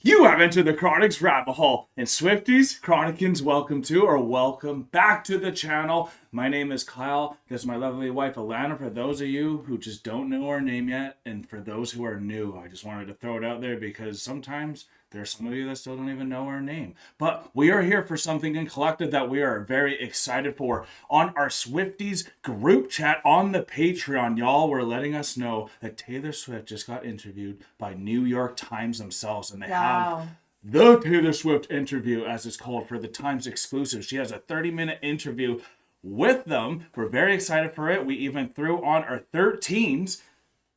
You have entered the Chronic's rabbit hole. And Swifties, Chronicans, welcome back to the channel. My name is Kyle. This is my lovely wife, Alana. For those of you who just don't know our name yet, and for those who are new, I just wanted to throw it out there because sometimes there are some of you that still don't even know our name. But we are here for something in collective that we are very excited for. On our Swifties group chat on the Patreon, y'all were letting us know that Taylor Swift just got interviewed by New York Times themselves, and they have the Taylor Swift interview, as it's called, for the Times exclusive. She has a 30-minute interview with them. We're very excited for it. We even threw on our 13s.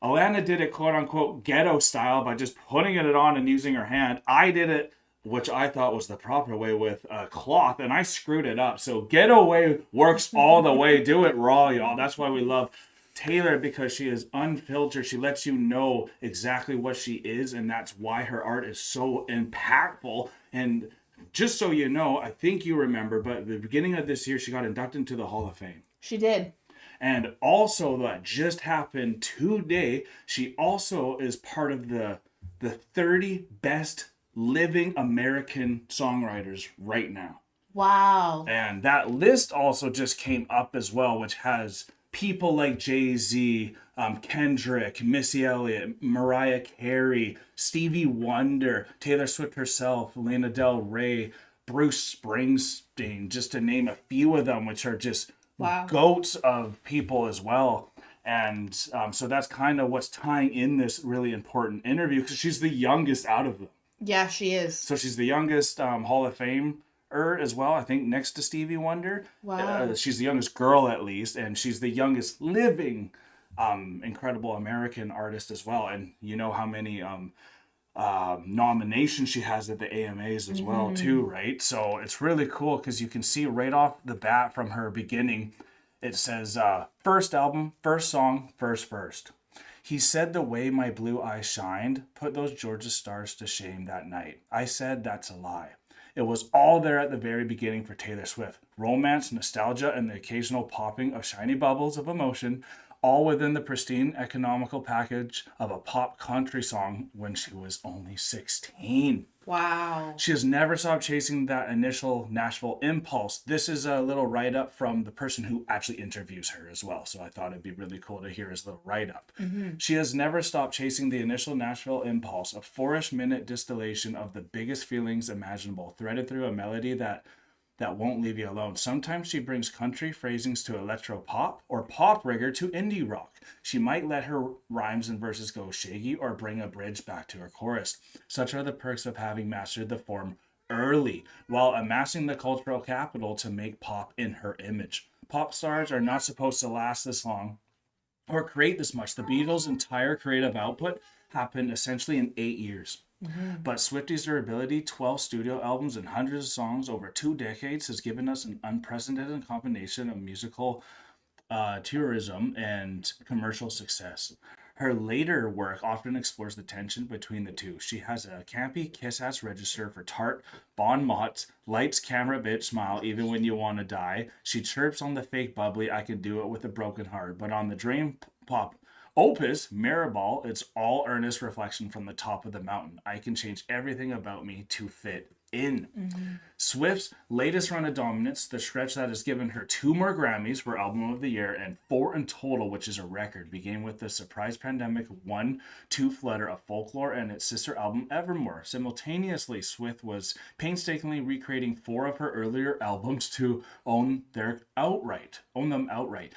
Alana did it quote unquote ghetto style by just putting it on and using her hand. I did it, which I thought was the proper way, with a cloth, and I screwed it up. So ghetto way works all the way. Do it raw, y'all. That's why we love Taylor, because she is unfiltered. She lets you know exactly what she is, and that's why her art is so impactful. And just so you know, I think you remember, but at the beginning of this year, she got inducted into the Hall of Fame. She did. And also, that just happened today, she also is part of the 30 best living American songwriters right now. Wow. And that list also just came up as well, which has people like Jay-Z, Kendrick, Missy Elliott, Mariah Carey, Stevie Wonder, Taylor Swift herself, Lana Del Rey, Bruce Springsteen, just to name a few of them, which are just goats of people as well. And so that's kind of what's tying in this really important interview, because she's the youngest out of them. Yeah, she is. So she's the youngest Hall of Fame as well, I think, next to Stevie Wonder. Wow. She's the youngest girl, at least, and she's the youngest living incredible American artist as well. And you know how many nominations she has at the AMAs as well too, right? So it's really cool because you can see right off the bat from her beginning, it says first album, first song, first. He said the way my blue eyes shined put those Georgia stars to shame that night. I said that's a lie. It was all there at the very beginning for Taylor Swift. Romance, nostalgia, and the occasional popping of shiny bubbles of emotion, all within the pristine economical package of a pop country song when she was only 16. Wow. She has never stopped chasing that initial Nashville impulse. This is a little write-up from the person who actually interviews her as well, so I thought it'd be really cool to hear his little write-up. She has never stopped chasing the initial Nashville impulse, a 4-ish minute distillation of the biggest feelings imaginable, threaded through a melody that won't leave you alone. Sometimes she brings country phrasings to electro pop, or pop rigor to indie rock. She might let her rhymes and verses go shaggy, or bring a bridge back to her chorus. Such are the perks of having mastered the form early, while amassing the cultural capital to make pop in her image. Pop stars are not supposed to last this long or create this much. The Beatles' entire creative output happened essentially in 8 years. But Swifties' durability, 12 studio albums and hundreds of songs over 2 decades, has given us an unprecedented combination of musical tourism and commercial success. Her later work often explores the tension between the two. She has a campy kiss-ass register for tart, bon mots, lights, camera, bitch, smile, even when you want to die. She chirps on the fake bubbly, I can do it with a broken heart. But on the dream pop opus, Mirrorball, it's all earnest reflection from the top of the mountain. I can change everything about me to fit in. Swift's latest run of dominance, the stretch that has given her 2 more Grammys for Album of the Year and 4 in total, which is a record, began with the surprise pandemic 1-2 flutter of Folklore and its sister album Evermore. Simultaneously, Swift was painstakingly recreating 4 of her earlier albums to own them outright.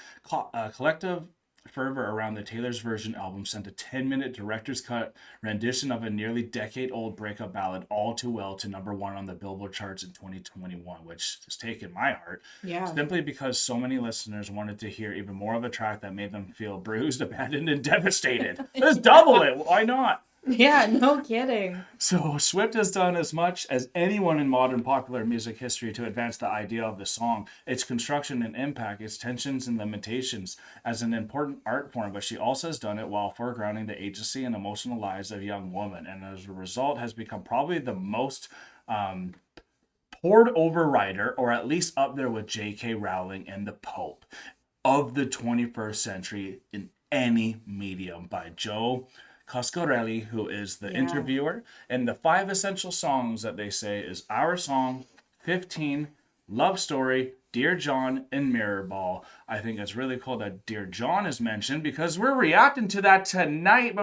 Collective fervor around the Taylor's Version album sent a 10-minute director's cut rendition of a nearly decade-old breakup ballad, All Too Well, to number 1 on the Billboard charts in 2021, which has taken my heart. Simply because so many listeners wanted to hear even more of a track that made them feel bruised, abandoned, and devastated. Let's double it. Why not? Yeah, no kidding. So Swift has done as much as anyone in modern popular music history to advance the idea of the song, its construction and impact, its tensions and limitations as an important art form, but she also has done it while foregrounding the agency and emotional lives of young women, and as a result has become probably the most poured over writer, or at least up there with J.K. Rowling and the Pope, of the 21st century in any medium, by Joe Coscarelli, who is the Yeah. interviewer. And the 5 essential songs that they say is Our Song, 15, Love Story, Dear John, and Mirror Ball. I think it's really cool that Dear John is mentioned because we're reacting to that tonight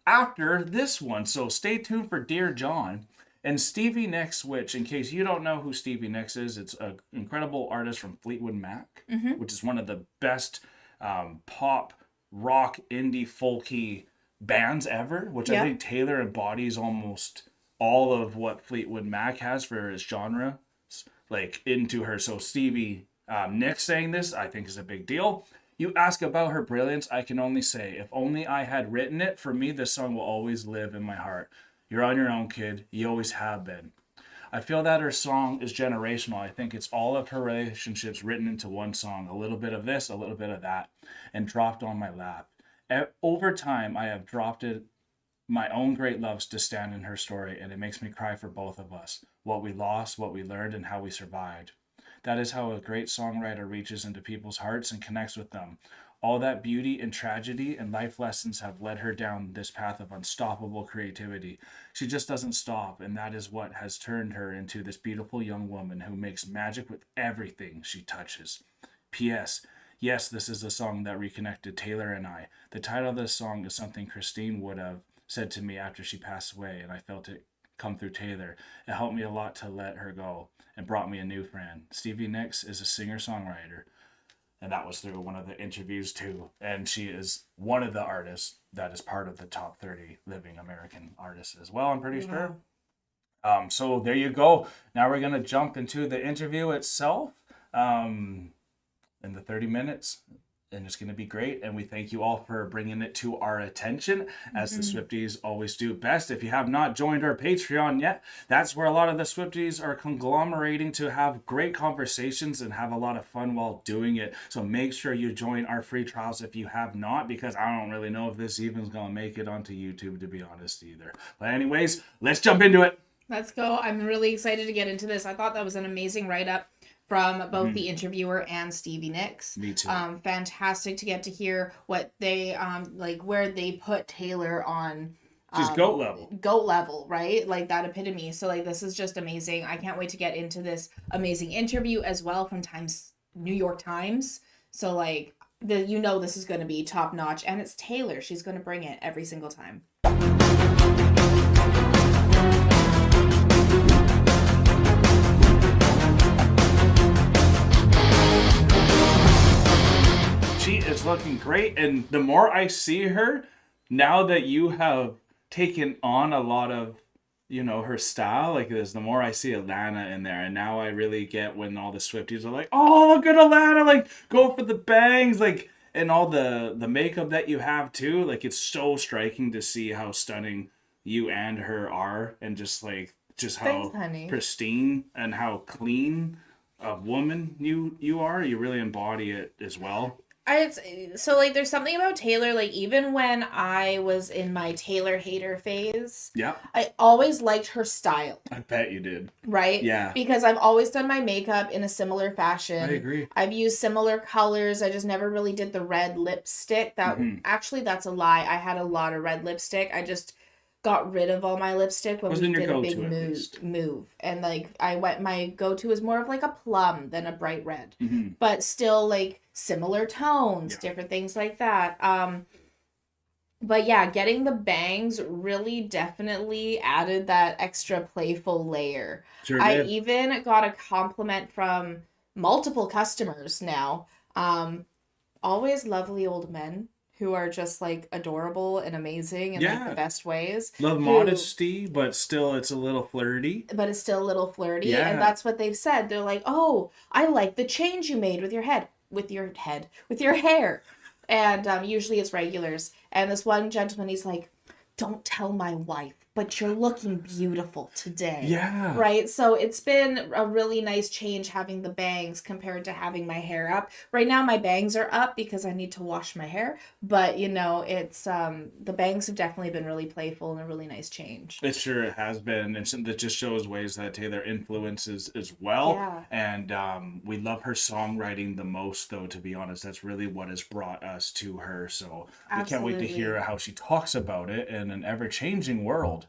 after this one. So stay tuned for Dear John. And Stevie Nicks, which, in case you don't know who Stevie Nicks is, it's an incredible artist from Fleetwood Mac, which is one of the best pop, rock, indie, folky bands ever, which I think Taylor embodies almost all of what Fleetwood Mac has for his genre, like into her. So Stevie Nicks saying this, I think, is a big deal. You ask about her brilliance, I can only say, if only I had written it, for me, this song will always live in my heart. You're on your own, kid. You always have been. I feel that her song is generational. I think it's all of her relationships written into one song. A little bit of this, a little bit of that, and dropped on my lap. Over time, I have dropped my own great loves to stand in her story, and it makes me cry for both of us. What we lost, what we learned, and how we survived. That is how a great songwriter reaches into people's hearts and connects with them. All that beauty and tragedy and life lessons have led her down this path of unstoppable creativity. She just doesn't stop, and that is what has turned her into this beautiful young woman who makes magic with everything she touches. P.S. Yes, this is a song that reconnected Taylor and I. The title of this song is something Christine would have said to me after she passed away, and I felt it come through Taylor. It helped me a lot to let her go and brought me a new friend. Stevie Nicks is a singer-songwriter. And that was through one of the interviews too. And she is one of the artists that is part of the top 30 living American artists as well, I'm pretty sure. So there you go. Now we're going to jump into the interview itself in the 30 minutes. And it's going to be great. And we thank you all for bringing it to our attention, as the Swifties always do best. If you have not joined our Patreon yet, that's where a lot of the Swifties are conglomerating to have great conversations and have a lot of fun while doing it. So make sure you join our free trials if you have not, because I don't really know if this even is going to make it onto YouTube, to be honest, either. But anyways, let's jump into it. Let's go. I'm really excited to get into this. I thought that was an amazing write-up from both the interviewer and Stevie Nicks. Me too. Fantastic to get to hear what they like, where they put Taylor on She's GOAT level. GOAT level, right? Like that epitome. So like this is just amazing. I can't wait to get into this amazing interview as well from New York Times. So like this is going to be top notch, and it's Taylor. She's going to bring it every single time. She is looking great, and the more I see her, now that you have taken on a lot of, her style like this, the more I see Alana in there, and now I really get when all the Swifties are like, oh, look at Alana, like, go for the bangs, like, and all the makeup that you have too, like, it's so striking to see how stunning you and her are, and just how pristine and how clean a woman you are. You really embody it as well. So like there's something about Taylor, like even when I was in my Taylor hater phase, I always liked her style. I bet you did. Right? Yeah. Because I've always done my makeup in a similar fashion. I agree. I've used similar colors. I just never really did the red lipstick. Actually, that's a lie. I had a lot of red lipstick. I just got rid of all my lipstick when we did a big move. And like my go-to is more of like a plum than a bright red. But still like similar tones, different things like that. But yeah, getting the bangs really definitely added that extra playful layer. Sure I did. even got a compliment from multiple customers now. Always lovely old men who are just like adorable and amazing in like the best ways. Love modesty, but still it's a little flirty. But it's still a little flirty. Yeah. And that's what they've said. They're like, oh, I like the change you made with your hair. And usually it's regulars. And this one gentleman, he's like, don't tell my wife, but you're looking beautiful today. Yeah. Right? So it's been a really nice change having the bangs compared to having my hair up. Right now my bangs are up because I need to wash my hair, but it's the bangs have definitely been really playful and a really nice change. It sure has been, and that just shows ways that Taylor influences as well. Yeah. And we love her songwriting the most, though, to be honest. That's really what has brought us to her. So we can't wait to hear how she talks about it in an ever-changing world.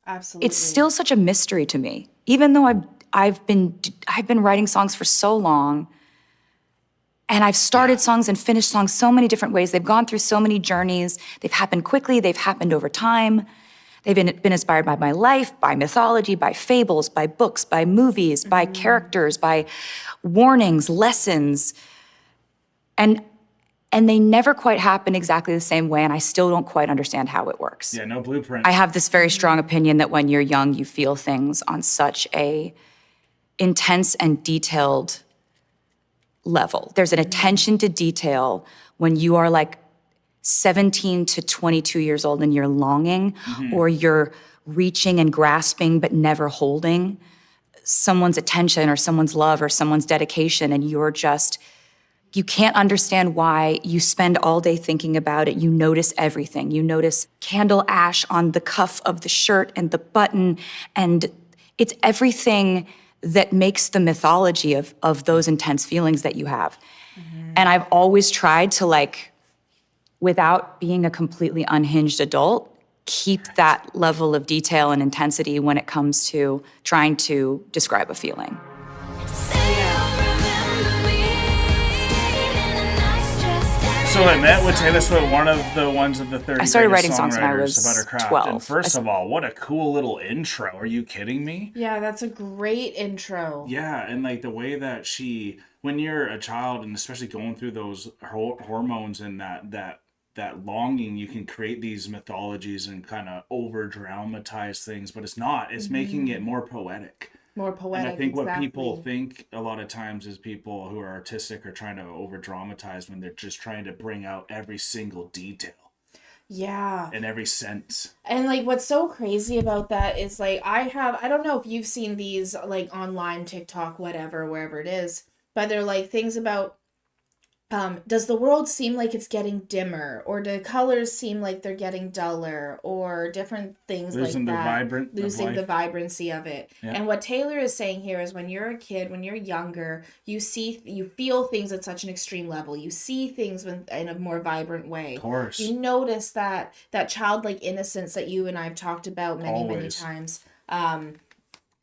Absolutely. It's still such a mystery to me, even though I've been writing songs for so long, and I've started songs and finished songs so many different ways. They've gone through so many journeys. They've happened quickly. They've happened over time. They've been inspired by my life, by mythology, by fables, by books, by movies, by characters, by warnings, lessons, and they never quite happen exactly the same way, and I still don't quite understand how it works. Yeah, no blueprint. I have this very strong opinion that when you're young, you feel things on such a intense and detailed level. There's an attention to detail when you are like 17 to 22 years old and you're longing, or you're reaching and grasping but never holding someone's attention or someone's love or someone's dedication, and you can't understand why. You spend all day thinking about it. You notice everything. You notice candle ash on the cuff of the shirt and the button, and it's everything that makes the mythology of those intense feelings that you have. And I've always tried to, without being a completely unhinged adult, keep that level of detail and intensity when it comes to trying to describe a feeling. So I met with Taylor Swift, one of the ones of the 30 I started writing greatest songs when I songwriters was about her craft. 12. And first of all, what a cool little intro. Are you kidding me? Yeah, that's a great intro. Yeah, and the way that when you're a child, and especially going through those hormones and that longing, you can create these mythologies and kind of over dramatize things, but it's not. It's making it more poetic. More poetic. And I think what people think a lot of times is people who are artistic are trying to over dramatize when they're just trying to bring out every single detail. Yeah. In every sense. And what's so crazy about that is I don't know if you've seen these online, TikTok, whatever, wherever it is, but they're things about does the world seem like it's getting dimmer, or do colors seem like they're getting duller, or different things losing losing the vibrancy of it. Yeah. And what Taylor is saying here is when you're a kid, when you're younger, you feel things at such an extreme level. You see things in a more vibrant way. Of course. You notice that childlike innocence that you and I have talked about many times.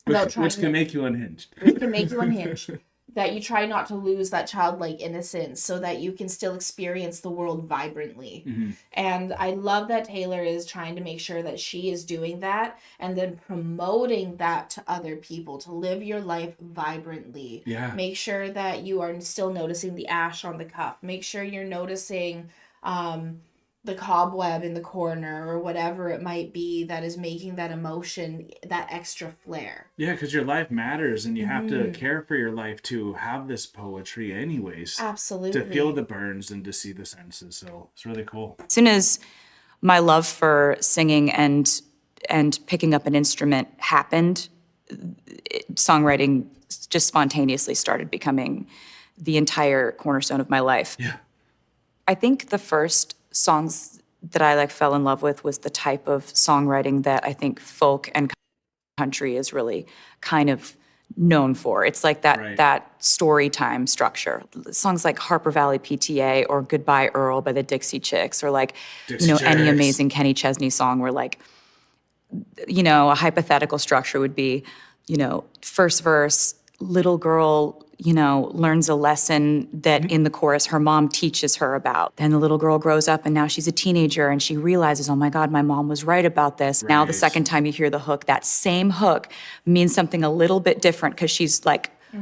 Which can make you unhinged. Which can make you unhinged. That you try not to lose that childlike innocence so that you can still experience the world vibrantly. And I love that Taylor is trying to make sure that she is doing that and then promoting that to other people, to live your life vibrantly. Yeah. Make sure that you are still noticing the ash on the cuff. Make sure you're noticing the cobweb in the corner or whatever it might be that is making that emotion, that extra flair. Yeah, because your life matters and you have to care for your life to have this poetry anyways. Absolutely. To feel the burns and to see the senses. So it's really cool. As soon as my love for singing and picking up an instrument happened, songwriting just spontaneously started becoming the entire cornerstone of my life. Yeah. I think the first songs that I fell in love with was the type of songwriting that I think folk and country is really kind of known for. It's that story time structure. Songs like Harper Valley PTA or Goodbye Earl by the Dixie Chicks, or any amazing Kenny Chesney song where a hypothetical structure would be, first verse, little girl, learns a lesson that in the chorus her mom teaches her about. Then the little girl grows up and now she's a teenager and she realizes, oh my God, my mom was right about this. Right. Now the second time you hear the hook, that same hook means something a little bit different because she's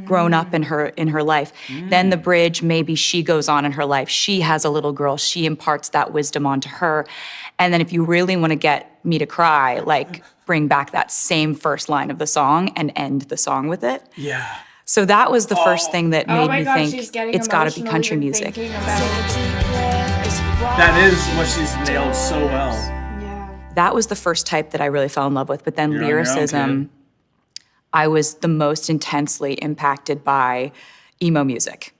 grown up in her life. Then the bridge, maybe she goes on in her life. She has a little girl. She imparts that wisdom onto her. And then if you really want to get me to cry, bring back that same first line of the song and end the song with it. Yeah. So that was the first thing that made me think it's got to be country music. That is what she's nailed so well. Yeah. that was the first type that I really fell in love with. But then You're on your own, lyricism, kid. I was the most intensely impacted by emo music,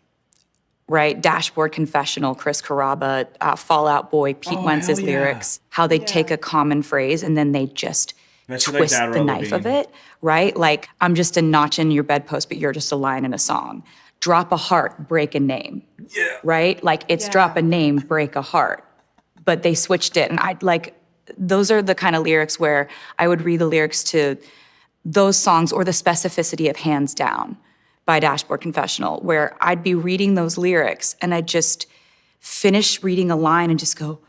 right? Dashboard Confessional, Chris Carrabba, Fall Out Boy, Pete Oh, Wentz's hell yeah. lyrics, how they take a common phrase and then they just Bet you like twist that, the Roll knife of Bean. it, right? Like, I'm just a notch in your bedpost, but you're just a line in a song. Drop a heart, break a name, Yeah. right? Like, it's Yeah. drop a name, break a heart. But they switched it. And those are the kind of lyrics where I would read the lyrics to those songs, or the specificity of Hands Down by Dashboard Confessional, where I'd be reading those lyrics and I'd just finish reading a line and just go,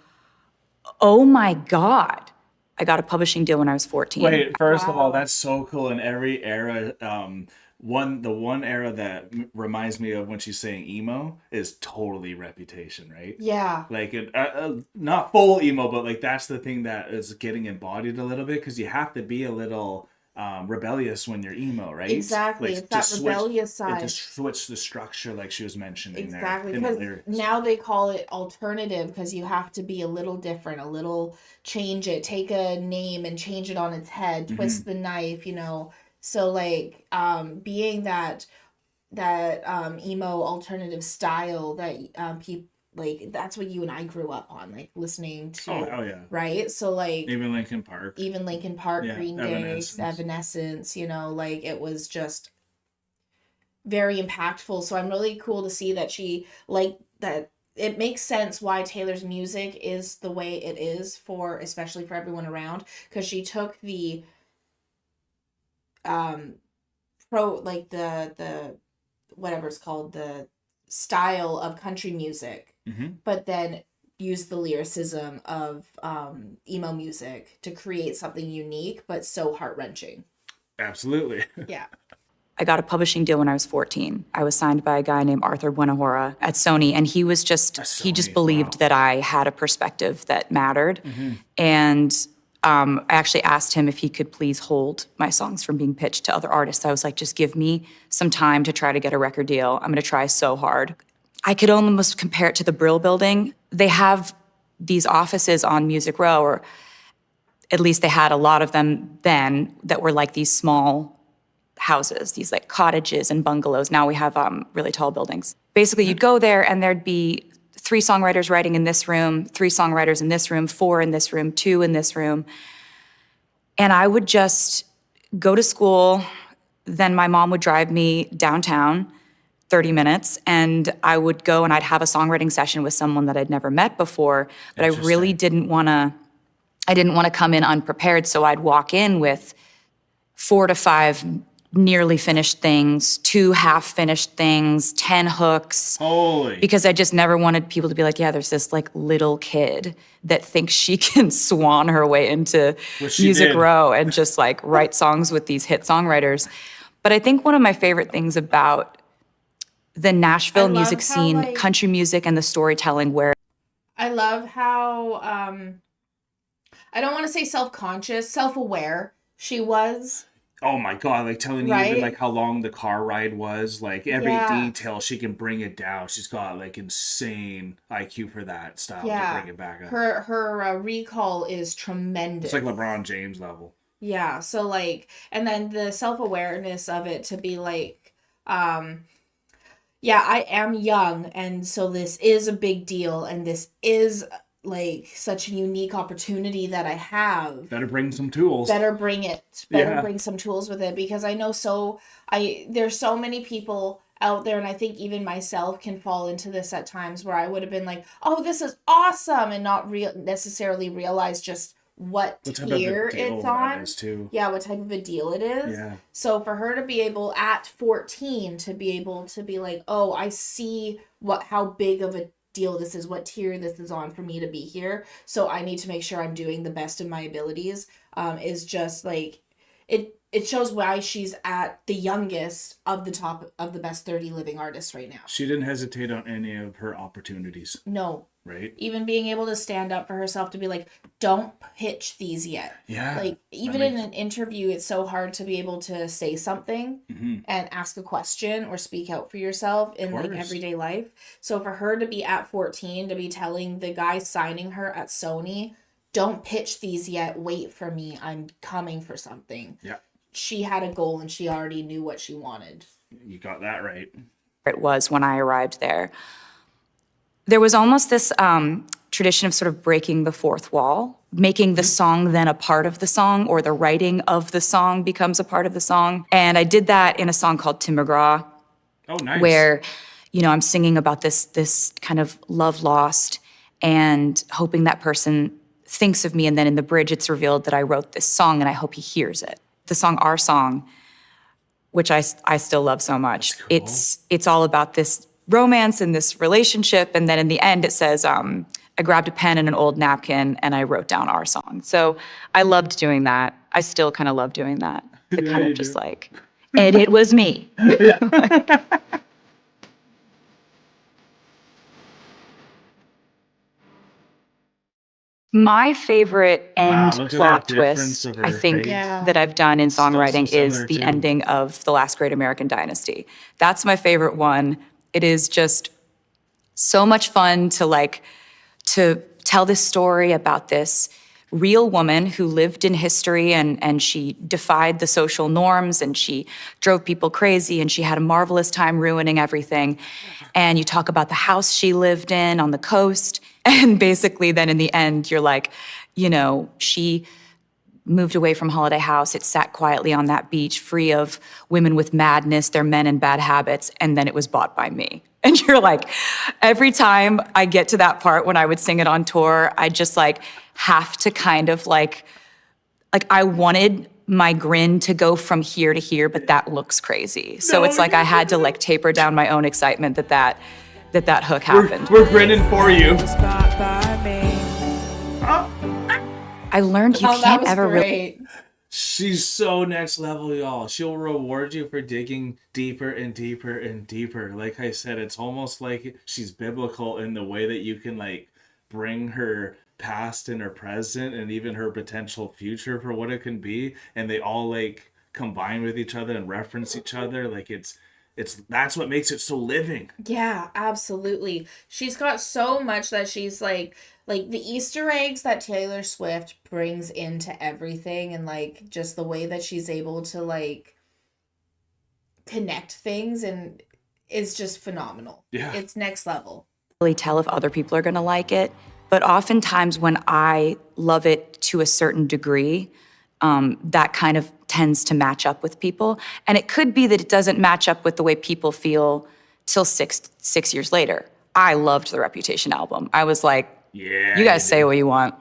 oh my God. I got a publishing deal when I was 14. Wait, first of all, that's so cool. In every era, the one era that reminds me of when she's saying emo is totally Reputation, right? Yeah. Like, not full emo, but like that's the thing that is getting embodied a little bit, because you have to be a little rebellious when you're emo, right? Exactly. Like, It's that rebellious and side. to switch the structure, like she was mentioning Exactly. there in the Because lyrics. now they call it alternative, because you have to be a little different, a little change it, take a name and change it on its head, twist the knife, you know. So like being that emo alternative style that people like, that's what you and I grew up on, like listening to. Oh, hell yeah. Right? So like Even Linkin Park. Yeah, Green Day, Evanescence, you know, like it was just very impactful. So I'm really cool to see that she like that. It makes sense why Taylor's music is the way it is, for especially for everyone around, because she took the like the whatever it's called, the style of country music, but then used the lyricism of emo music to create something unique but so heart-wrenching. Absolutely. Yeah. I got a publishing deal when I was 14. I was signed by a guy named Arthur Buenahora at Sony, and he just believed that I had a perspective that mattered. And I actually asked him if he could please hold my songs from being pitched to other artists. I was like, just give me some time to try to get a record deal. I'm gonna try so hard. I could almost compare it to the Brill Building. They have these offices on Music Row, or at least they had a lot of them then, that were like these small houses, these like cottages and bungalows. Now we have really tall buildings. Basically, you'd go there and there'd be 3 songwriters writing in this room, 3 songwriters in this room, 4 in this room, 2 in this room. And I would just go to school. Then my mom would drive me downtown 30 minutes, and I would go and I'd have a songwriting session with someone that I'd never met before, but I really didn't want to come in unprepared. So I'd walk in with 4 to 5 nearly finished things, 2 half-finished things, 10 hooks. Holy. Because I just never wanted people to be like, yeah, there's this like little kid that thinks she can swan her way into Music Row and just like write songs with these hit songwriters. But I think one of my favorite things about the Nashville music scene, like, country music and the storytelling, where I love how I don't want to say self-conscious, self-aware she was. Oh my God, like telling you even like how long the car ride was, like every detail, she can bring it down. She's got like insane IQ for that style to bring it back up. Her recall is tremendous. It's like LeBron James level. Yeah, so like, and then the self-awareness of it to be like, yeah, I am young, and so this is a big deal, and this is like such a unique opportunity that I have. Better bring some tools. Better bring some tools with it, because I know there's so many people out there, and I think even myself can fall into this at times, where I would have been like, oh, this is awesome, and not necessarily realize just what tier it's on. Yeah, what type of a deal it is. Yeah. So for her to be able at 14 to be able to be like, oh, I see how big of a deal this is, what tier this is on for me to be here, so I need to make sure I'm doing the best of my abilities, is just like it shows why she's at the youngest of the top of the best 30 living artists right now. She didn't hesitate on any of her opportunities. No. Right? Even being able to stand up for herself to be like, don't pitch these yet. Yeah. Like, even in an interview, it's so hard to be able to say something and ask a question or speak out for yourself in like everyday life. So for her to be at 14, to be telling the guy signing her at Sony, don't pitch these yet. Wait for me. I'm coming for something. Yeah. She had a goal and she already knew what she wanted. You got that right. It was when I arrived there. There was almost this tradition of sort of breaking the fourth wall, making the song then a part of the song, or the writing of the song becomes a part of the song. And I did that in a song called Tim McGraw. Oh, nice. Where, I'm singing about this kind of love lost and hoping that person thinks of me. And then in the bridge, it's revealed that I wrote this song and I hope he hears it. The song Our Song, which I still love so much. Cool. It's all about this romance and this relationship. And then in the end, it says, I grabbed a pen and an old napkin and I wrote down our song. So I loved doing that. I still kind of love doing that. The kind of just like, and it was me. My favorite end plot twist, I think, that I've done in songwriting is the ending of The Last Great American Dynasty. That's my favorite one. It is just so much fun to tell this story about this real woman who lived in history and she defied the social norms and she drove people crazy and she had a marvelous time ruining everything. And you talk about the house she lived in on the coast. And basically then in the end, you're like, she moved away from Holiday House. It sat quietly on that beach, free of women with madness, their men and bad habits, and then it was bought by me. And you're like, every time I get to that part when I would sing it on tour, I just have to kind of like I wanted my grin to go from here to here, but that looks crazy. So it's like I had to taper down my own excitement that hook happened. We're grinning for you. I learned you can't ever really. She's so next level, y'all. She'll reward you for digging deeper and deeper and deeper. Like I said, it's almost like she's biblical in the way that you can bring her past and her present and even her potential future for what it can be, and they all combine with each other and reference each other. It's that's what makes it so living. Yeah, absolutely. She's got so much that she's like the Easter eggs that Taylor Swift brings into everything, and just the way that she's able to connect things, and it's just phenomenal. Yeah. It's next level. Really tell if other people are going to like it. But oftentimes when I love it to a certain degree, that kind of tends to match up with people. And it could be that it doesn't match up with the way people feel till six years later. I loved the Reputation album. I was like, yeah, you guys say what you want.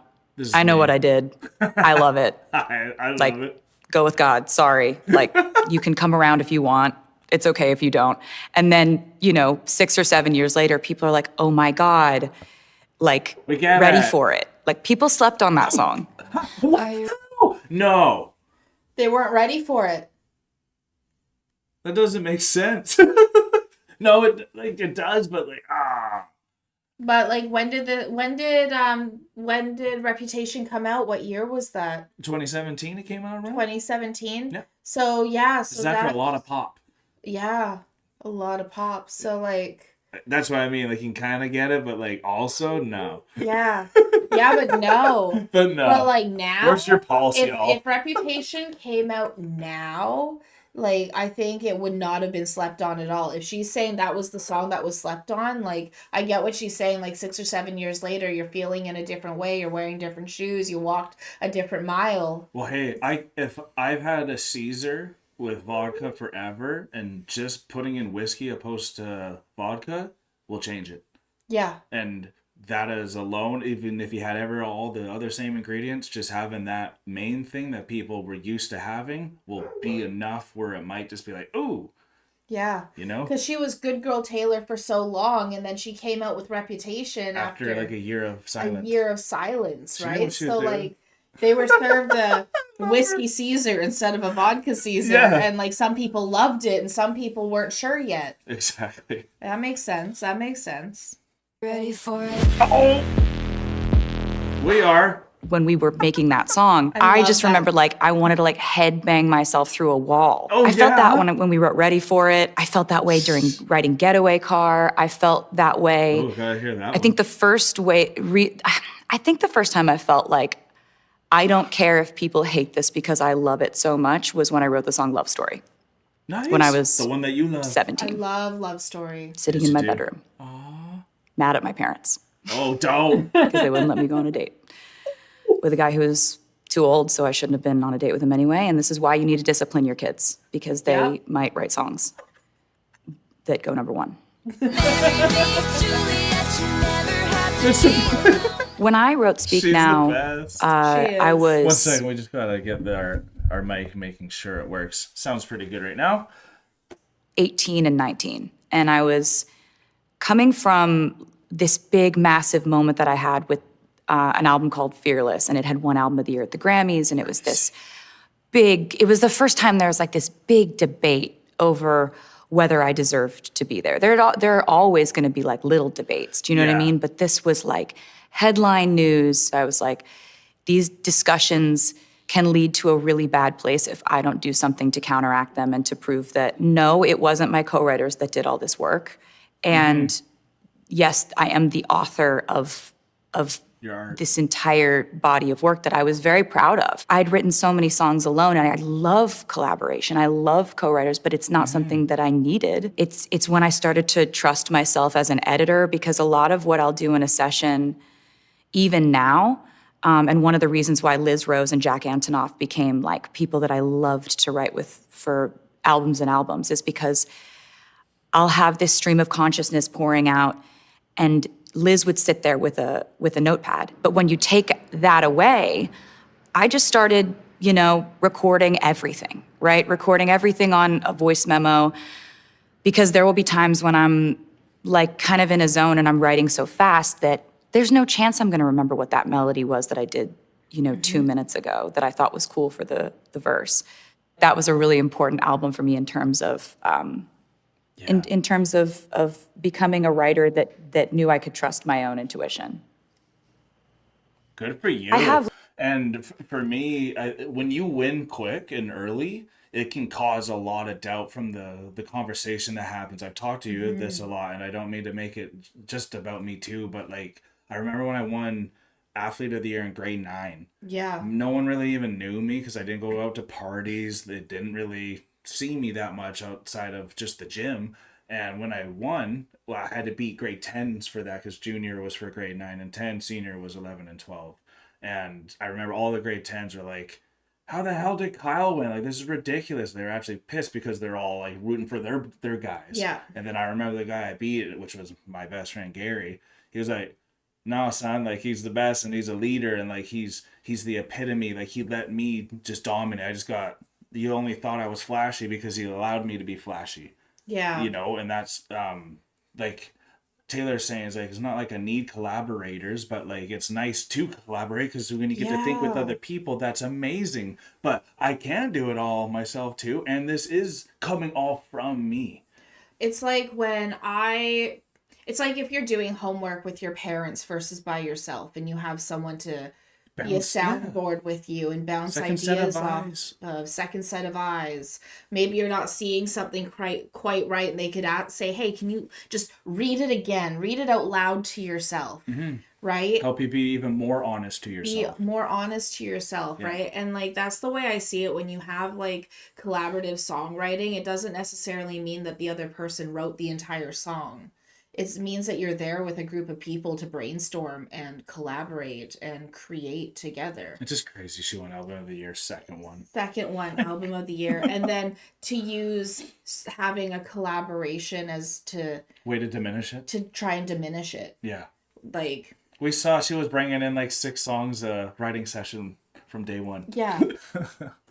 I know what I did. I love it. I love it. Go with God. Sorry. You can come around if you want. It's okay if you don't. And then, 6 or 7 years later, people are like, oh my God, ready for it. People slept on that song. No. They weren't ready for it. That doesn't make sense. No, it does, but But when did Reputation come out? What year was that? 2017 it came out around? 2017? Yeah. So yeah, so that's after a lot of pop. Yeah, a lot of pop. So that's what I mean. You can kind of get it, but also no. Yeah. Yeah, but no. But no. But now, where's your pulse, y'all? If Reputation came out now, I think it would not have been slept on at all. If she's saying that was the song that was slept on, I get what she's saying. 6 or 7 years later, you're feeling in a different way. You're wearing different shoes. You walked a different mile. Well, hey, if I've had a Caesar with vodka forever, and just putting in whiskey opposed to vodka will change it. Yeah. And that is alone, even if you had all the other same ingredients, just having that main thing that people were used to having will be enough where it might just be ooh. Yeah. Because she was Good Girl Taylor for so long, and then she came out with Reputation after a year of silence. A year of silence, right? So they were served a whiskey Caesar instead of a vodka Caesar, and some people loved it and some people weren't sure yet. Exactly. That makes sense. Ready for it? Oh, we are. When we were making that song, I just remembered I wanted to head bang myself through a wall. Oh, I felt that when we wrote Ready for It. I felt that way during writing Getaway Car. I felt that way. Oh, gotta hear that. I think the first time I felt like I don't care if people hate this because I love it so much, was when I wrote the song Love Story. Nice. When I was the one that you love. 17. I love Love Story. Sitting in my bedroom. Aww. Mad at my parents. Oh, don't. Because they wouldn't let me go on a date with a guy who was too old, so I shouldn't have been on a date with him anyway. And this is why you need to discipline your kids, because they might write songs that go number one. When I wrote Speak She's Now, the best. I was... One second, we just gotta get our mic, making sure it works. Sounds pretty good right now. 18 and 19. And I was coming from this big, massive moment that I had with an album called Fearless, and it had won Album of the Year at the Grammys, and it was this big, it was the first time there was like this big debate over whether I deserved to be there. There are always gonna be like little debates, do you know what I mean? But this was like headline news. I was like, these discussions can lead to a really bad place if I don't do something to counteract them and to prove that, no, it wasn't my co-writers that did all this work. And yes, I am the author of this entire body of work that I was very proud of. I'd written so many songs alone, and I love collaboration. I love co-writers, but it's not something that I needed. It's when I started to trust myself as an editor, because a lot of what I'll do in a session, even now, and one of the reasons why Liz Rose and Jack Antonoff became like people that I loved to write with for albums and albums, is because I'll have this stream of consciousness pouring out, and Liz would sit there with a notepad. But when you take that away, I just started, recording everything, right? Recording everything on a voice memo, because there will be times when I'm like kind of in a zone and I'm writing so fast that there's no chance I'm gonna remember what that melody was that I did, 2 minutes ago that I thought was cool for the verse. That was a really important album for me in terms of, in terms of becoming a writer that knew I could trust my own intuition. Good for you. And for me, when you win quick and early, it can cause a lot of doubt from the conversation that happens. I've talked to you this a lot, and I don't mean to make it just about me too, but like, I remember when I won Athlete of the Year in grade 9. Yeah. No one really even knew me because I didn't go out to parties. They didn't really see me that much outside of just the gym. And when I won, well, I had to beat grade 10s for that, because junior was for grade 9 and 10, senior was 11 and 12. And I remember all the grade 10s were like, how the hell did Kyle win? Like, this is ridiculous. They were actually pissed because they're all like rooting for their guys. Yeah. And then I remember the guy I beat, which was my best friend Gary. He was like, no, son, like, he's the best and he's a leader, and like he's the epitome. Like, he let me just dominate. You only thought I was flashy because he allowed me to be flashy. Yeah. And that's like Taylor's saying, is like, it's not like I need collaborators, but like, it's nice to collaborate, because when you get to think with other people, that's amazing. But I can do it all myself too, and this is coming all from me. It's like it's like if you're doing homework with your parents versus by yourself, and you have someone to be a soundboard with you and bounce ideas off of second set of eyes. Maybe you're not seeing something quite right, and they could say, hey, can you just read it again? Read it out loud to yourself, right? Help you be even more honest to yourself. Be more honest to yourself, right? And like, that's the way I see it when you have like collaborative songwriting. It doesn't necessarily mean that the other person wrote the entire song. It means that you're there with a group of people to brainstorm and collaborate and create together. It's just crazy. She won Album of the Year, second one, Album of the Year. And then to use having a collaboration as to... way to diminish it? To try and diminish it. Yeah. Like... we saw she was bringing in like 6 songs a writing session from day one. Yeah.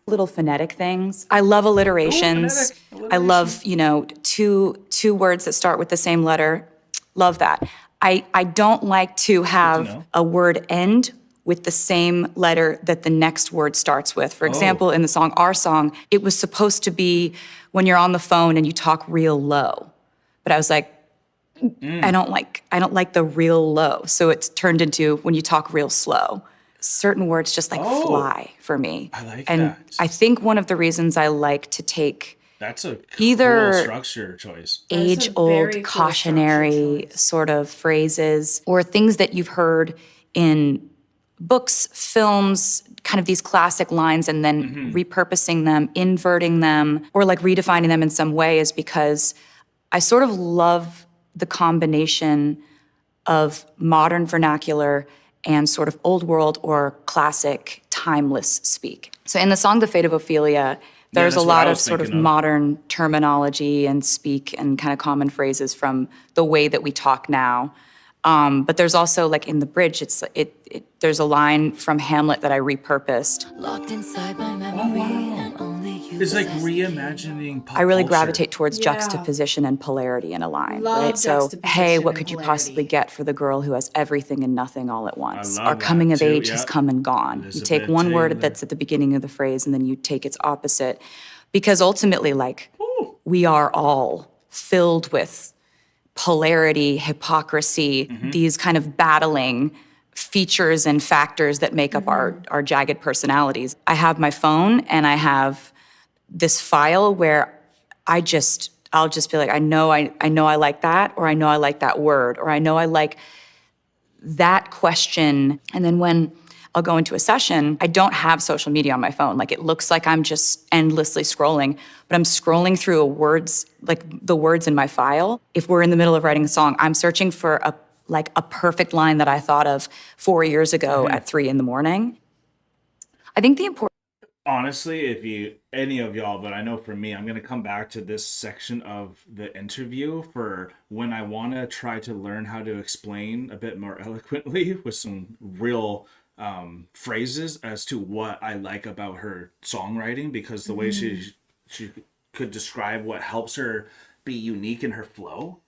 Little phonetic things. I love alliterations. I love, two words that start with the same letter. Love that. I don't like to have a word end with the same letter that the next word starts with. For example, in the song, Our Song, it was supposed to be when you're on the phone and you talk real low. But I was like, I don't like the real low. So it's turned into when you talk real slow. Certain words just like fly for me. I like that. And I think one of the reasons I like to take that's a either cool structure choice. Age-old cautionary sort of phrases, or things that you've heard in books, films, kind of these classic lines and then repurposing them, inverting them, or like redefining them in some way is because I sort of love the combination of modern vernacular and sort of old world or classic timeless speak. So in the song The Fate of Ophelia, there's a lot of sort of modern terminology and speak and kind of common phrases from the way that we talk now. But there's also, like in the bridge, there's a line from Hamlet that I repurposed. Locked inside my memory and only you. It's like reimagining pop I really culture. gravitate towards juxtaposition and polarity in a line, Love right? So, juxtaposition hey, what and could you polarity. possibly get for the girl who has everything and nothing all at once? love Our coming that of too, age yeah. has come and gone. You take one Elizabeth word Taylor. that's at the beginning of the phrase and then you take its opposite. Because ultimately, like, we are all filled with polarity, hypocrisy, these kind of battling features and factors that make up our jagged personalities. I have my phone and I have this file where I'll just be like, I know I like that, or I know I like that word, or I know I like that question. And then when I'll go into a session, I don't have social media on my phone. Like, it looks like I'm just endlessly scrolling, but I'm scrolling through the words in my file. If we're in the middle of writing a song, I'm searching for a perfect line that I thought of 4 years ago at 3 a.m. I think the important Honestly, if any of y'all, but I know for me, I'm gonna come back to this section of the interview for when I want to try to learn how to explain a bit more eloquently with some real phrases as to what I like about her songwriting, because the way she could describe what helps her be unique in her flow.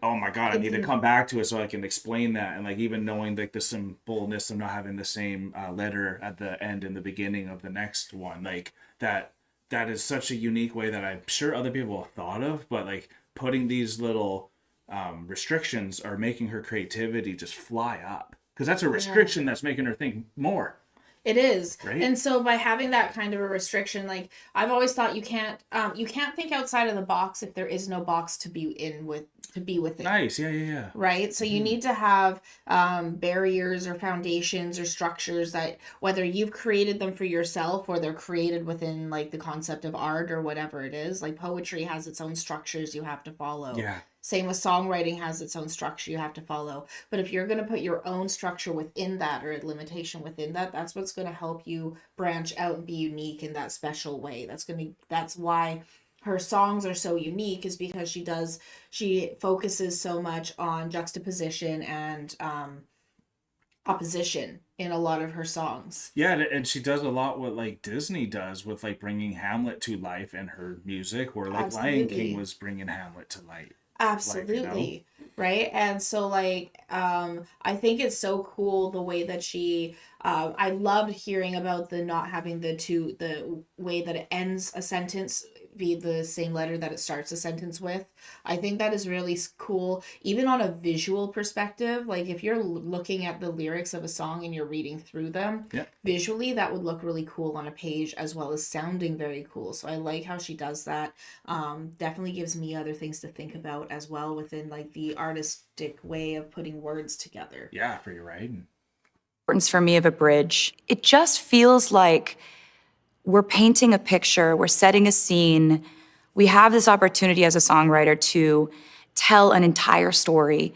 Oh my God, I need to come back to it so I can explain that. And like, even knowing like the simpleness of not having the same letter at the end and the beginning of the next one, like that is such a unique way that I'm sure other people have thought of, but like putting these little restrictions are making her creativity just fly up. Because that's a restriction that's making her think more. It is. Right? And so by having that kind of a restriction, like, I've always thought you can't think outside of the box if there is no box to be within. Nice. Yeah. Right? So you need to have barriers or foundations or structures that, whether you've created them for yourself or they're created within like the concept of art or whatever it is. Like, poetry has its own structures you have to follow. Yeah. Same with songwriting has its own structure you have to follow. But if you're going to put your own structure within that, or a limitation within that, that's what's going to help you branch out and be unique in that special way. That's why her songs are so unique, is because she focuses so much on juxtaposition and opposition in a lot of her songs. Yeah, and she does a lot what like Disney does with like bringing Hamlet to life in her music, where like Lion King was bringing Hamlet to life. Absolutely. Right. And so like I think it's so cool the way that she I loved hearing about the not having the way that it ends a sentence be the same letter that it starts a sentence with. I think that is really cool, even on a visual perspective. Like, if you're looking at the lyrics of a song and you're reading through them, visually that would look really cool on a page, as well as sounding very cool. So I like how she does that. Definitely gives me other things to think about as well within like the artistic way of putting words together. Yeah, for your writing. importance for me of a bridge, it just feels like we're painting a picture, we're setting a scene. We have this opportunity as a songwriter to tell an entire story,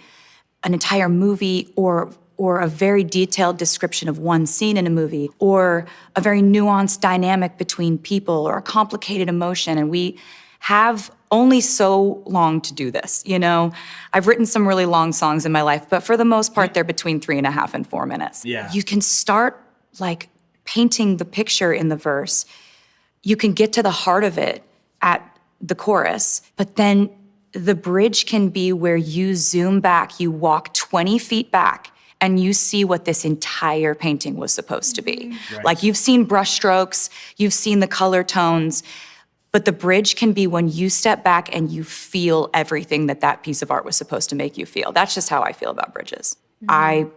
an entire movie, or a very detailed description of one scene in a movie, or a very nuanced dynamic between people, or a complicated emotion. And we have only so long to do this, you know? I've written some really long songs in my life, but for the most part, they're between 3.5 and 4 minutes. Yeah. You can start like painting the picture in the verse. You can get to the heart of it at the chorus, but then the bridge can be where you zoom back, you walk 20 feet back, and you see what this entire painting was supposed to be. Right. Like, you've seen brushstrokes, you've seen the color tones, but the bridge can be when you step back and you feel everything that piece of art was supposed to make you feel. That's just how I feel about bridges. Mm-hmm. I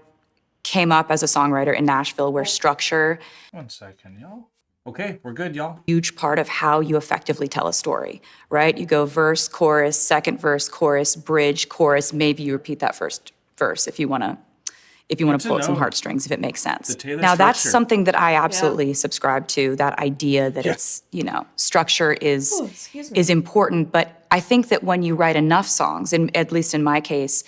came up as a songwriter in Nashville where structure... One second, y'all. Okay, we're good, y'all. Huge part of how you effectively tell a story, right? You go verse, chorus, second verse, chorus, bridge, chorus. Maybe you repeat that first verse if you want to if you want Good to to pull at some know. heartstrings, if it makes sense. The Taylor Now, that's structure. something that I absolutely subscribe to, that idea that it's, structure is Oh, excuse me. is important. But I think that when you write enough songs, and at least in my case,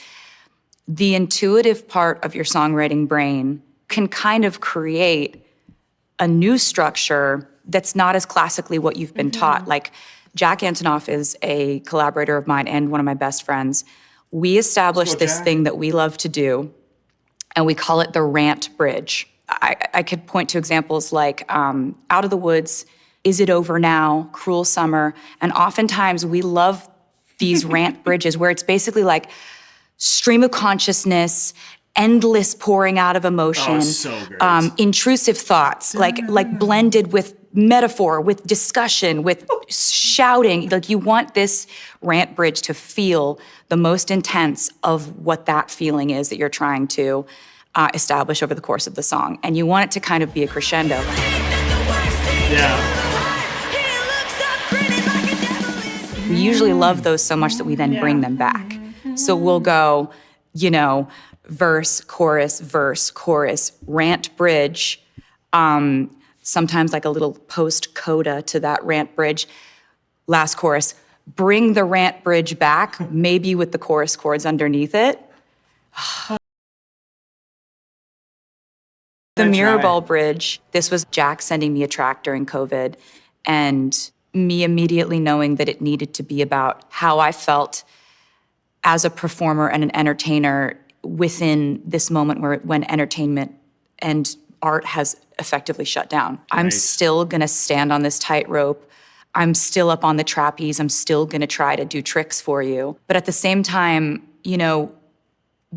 the intuitive part of your songwriting brain can kind of create a new structure that's not as classically what you've been taught. Like Jack Antonoff is a collaborator of mine and one of my best friends. We established this Jack. thing that we love to do, and we call it the rant bridge. I could point to examples like Out of the Woods, Is It Over Now, Cruel Summer, and oftentimes we love these rant bridges where it's basically like stream of consciousness, endless pouring out of emotion, Oh, so great. intrusive thoughts, like blended with metaphor, with discussion, with shouting. Like you want this rant bridge to feel the most intense of what that feeling is that you're trying to establish over the course of the song. And you want it to kind of be a crescendo. Yeah. We usually love those so much that we then bring them back. So we'll go, verse, chorus, rant bridge, sometimes like a little post-coda to that rant bridge, last chorus, bring the rant bridge back, maybe with the chorus chords underneath it. The Mirror Ball Bridge, this was Jack sending me a track during COVID, and me immediately knowing that it needed to be about how I felt as a performer and an entertainer within this moment when entertainment and art has effectively shut down. I'm still gonna stand on this tightrope. I'm still up on the trapeze. I'm still gonna try to do tricks for you. But at the same time,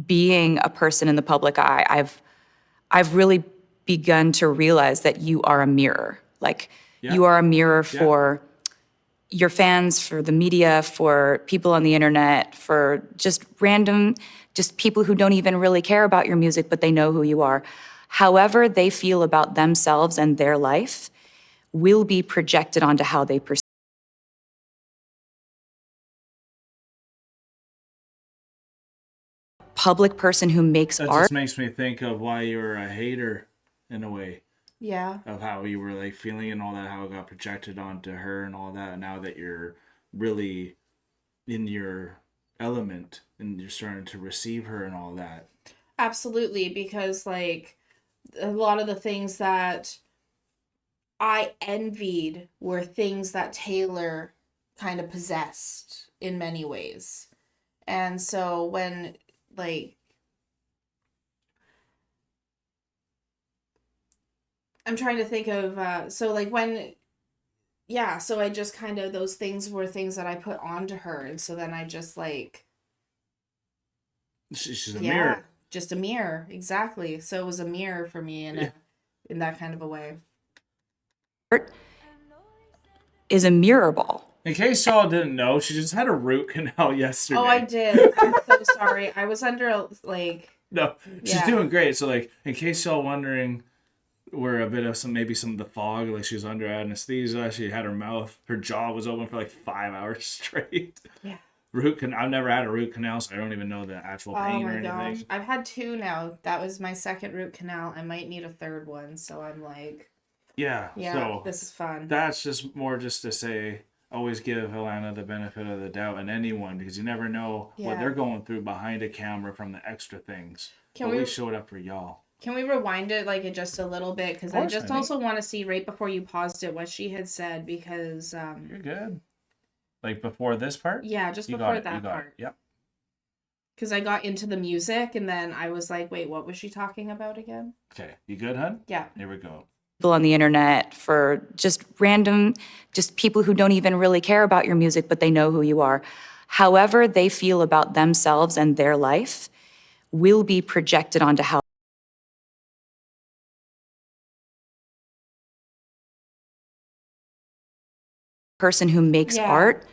being a person in the public eye, I've really begun to realize that you are a mirror. Like you are a mirror for your fans, for the media, for people on the internet, for just people who don't even really care about your music, but they know who you are. However they feel about themselves and their life will be projected onto how they perceive. Public person who makes That art. just makes me think of why you were a hater in a way. Yeah. Of how you were like feeling and all that, how it got projected onto her and all that. Now that you're really in your element and you're starting to receive her and all that. Absolutely, because like a lot of the things that I envied were things that Taylor kind of possessed in many ways. And so when like I'm trying to think of so like when so I just kind of those things were things that I put onto her, and so then I just like she's a mirror. Just a mirror, exactly. So it was a mirror for me in that kind of a way. Art is a mirror ball. In case y'all didn't know, she just had a root canal yesterday. Oh, I did. I'm so sorry. I was under No, she's doing great. So like, in case y'all wondering, where a bit of some of the fog, like she was under anesthesia. She had her jaw was open for like 5 hours straight. Yeah. I've never had a root canal, so I don't even know the actual pain or anything. Gosh. I've had 2 now. That was my second root canal. I might need a third one, so I'm like, yeah, so this is fun. That's just more just to say, always give Helena the benefit of the doubt, and anyone, because you never know what they're going through behind a camera from the extra things. We showed up for y'all. Can we rewind it just a little bit? Because I just also want to see right before you paused it what she had said, because you're good. Like before this part? Yeah, just before that part. Yep. Because I got into the music and then I was like, wait, what was she talking about again? Okay, you good, hun? Yeah. Here we go. People on the internet, for just people who don't even really care about your music, but they know who you are. However they feel about themselves and their life will be projected onto how person who makes art.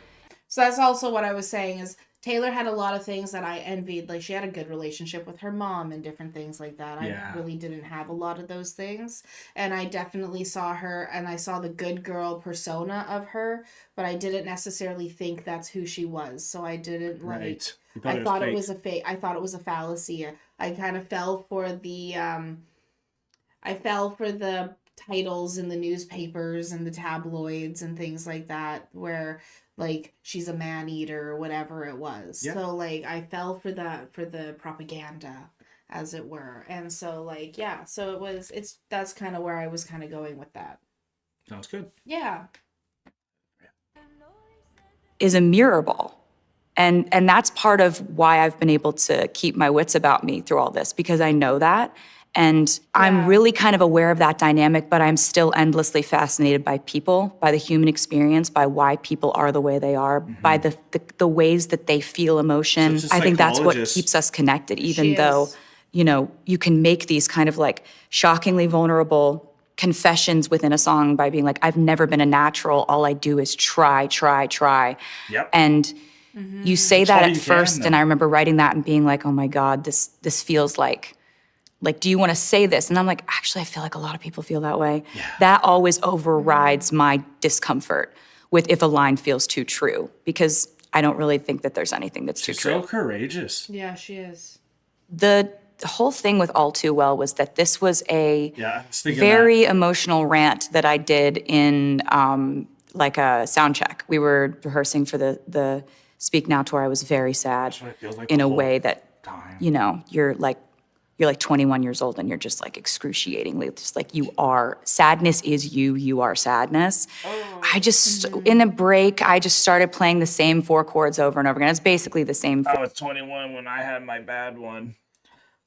So that's also what I was saying is Taylor had a lot of things that I envied. Like she had a good relationship with her mom and different things like that. I really didn't have a lot of those things. And I definitely saw her and I saw the good girl persona of her, but I didn't necessarily think that's who she was. So I didn't I thought it was a fake. I thought it was a fallacy. I kind of fell for the titles in the newspapers and the tabloids and things like that, where like she's a man eater or whatever it was. Yeah. So like I fell for the propaganda, as it were. And so like, yeah, so that's kind of where I was kind of going with that. Sounds good. Yeah. Is a mirror ball. And that's part of why I've been able to keep my wits about me through all this, because I know that. And I'm really kind of aware of that dynamic, but I'm still endlessly fascinated by people, by the human experience, by why people are the way they are, by the ways that they feel emotion. I think that's what keeps us connected, even though, you know, you can make these kind of like shockingly vulnerable confessions within a song by being like, I've never been a natural. All I do is try. Yep. And you say that at first, and I remember writing that and being like, oh my God, this feels like, do you want to say this? And I'm like, actually, I feel like a lot of people feel that way. Yeah. That always overrides my discomfort with if a line feels too true, because I don't really think that there's anything that's too true. So courageous. Yeah, she is. The whole thing with All Too Well was that this was a very emotional rant that I did in like a sound check. We were rehearsing for the Speak Now tour. I was very sad in a way that, you know, you're like 21 years old and you're just like excruciatingly, just like you are. Sadness is you are sadness. I just, in a break, I just started playing the same 4 chords over and over again. It's basically the same. I was 21 when I had my bad one.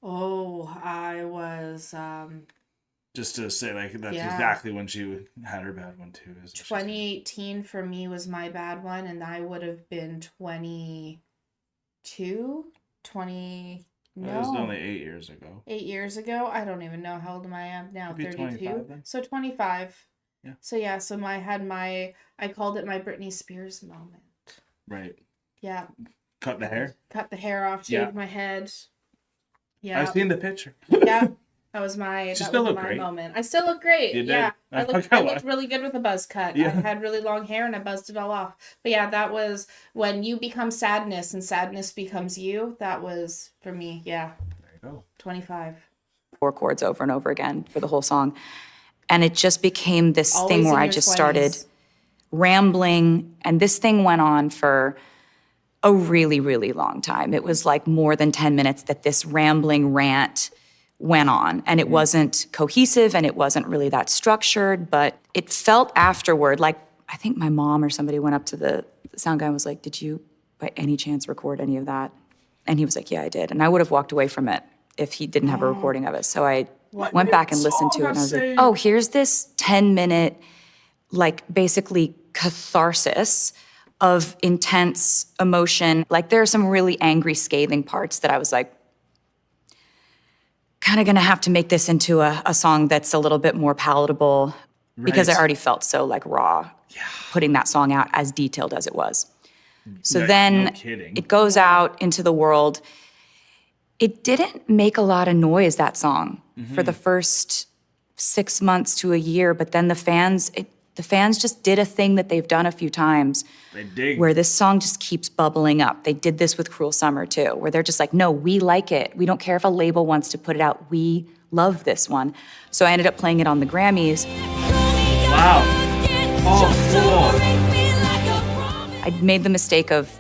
Oh, I was just to say, like, that's exactly when she had her bad one too. 2018 for me was my bad one, and I would have been 22, 20. No. It was only 8 years ago. 8 years ago? I don't even know how old I am now. 32. So 25. Yeah. So yeah, so I called it my Britney Spears moment. Right. Yeah. Cut the hair? Cut the hair off, shaved my head. Yeah. I've seen the picture. Yeah. That was my great. moment. I still look great. You did. Yeah. I looked really good with a buzz cut. Yeah. I had really long hair and I buzzed it all off. But yeah, that was when you become sadness and sadness becomes you. That was for me. Yeah. There you go. 25. 4 chords over and over again for the whole song. And it just became this thing where I just started rambling. And this thing went on for a really, really long time. It was like more than 10 minutes that this rambling rant went on. And it wasn't cohesive and it wasn't really that structured, but it felt afterward like, I think my mom or somebody went up to the sound guy and was like, did you by any chance record any of that? And he was like, yeah, I did. And I would have walked away from it if he didn't have a recording of it. So I went back and listened to it and I was like, oh, here's this 10-minute, like basically catharsis of intense emotion. Like there are some really angry, scathing parts that I was like, kind of gonna have to make this into a song that's a little bit more palatable because I already felt so like raw putting that song out as detailed as it was. So then it goes out into the world. It didn't make a lot of noise, that song, for the first 6 months to a year, but then the fans just did a thing that they've done a few times where this song just keeps bubbling up. They did this with Cruel Summer too, where they're just like, no, we like it. We don't care if a label wants to put it out. We love this one. So I ended up playing it on the Grammys. Wow. Oh, cool. I made the mistake of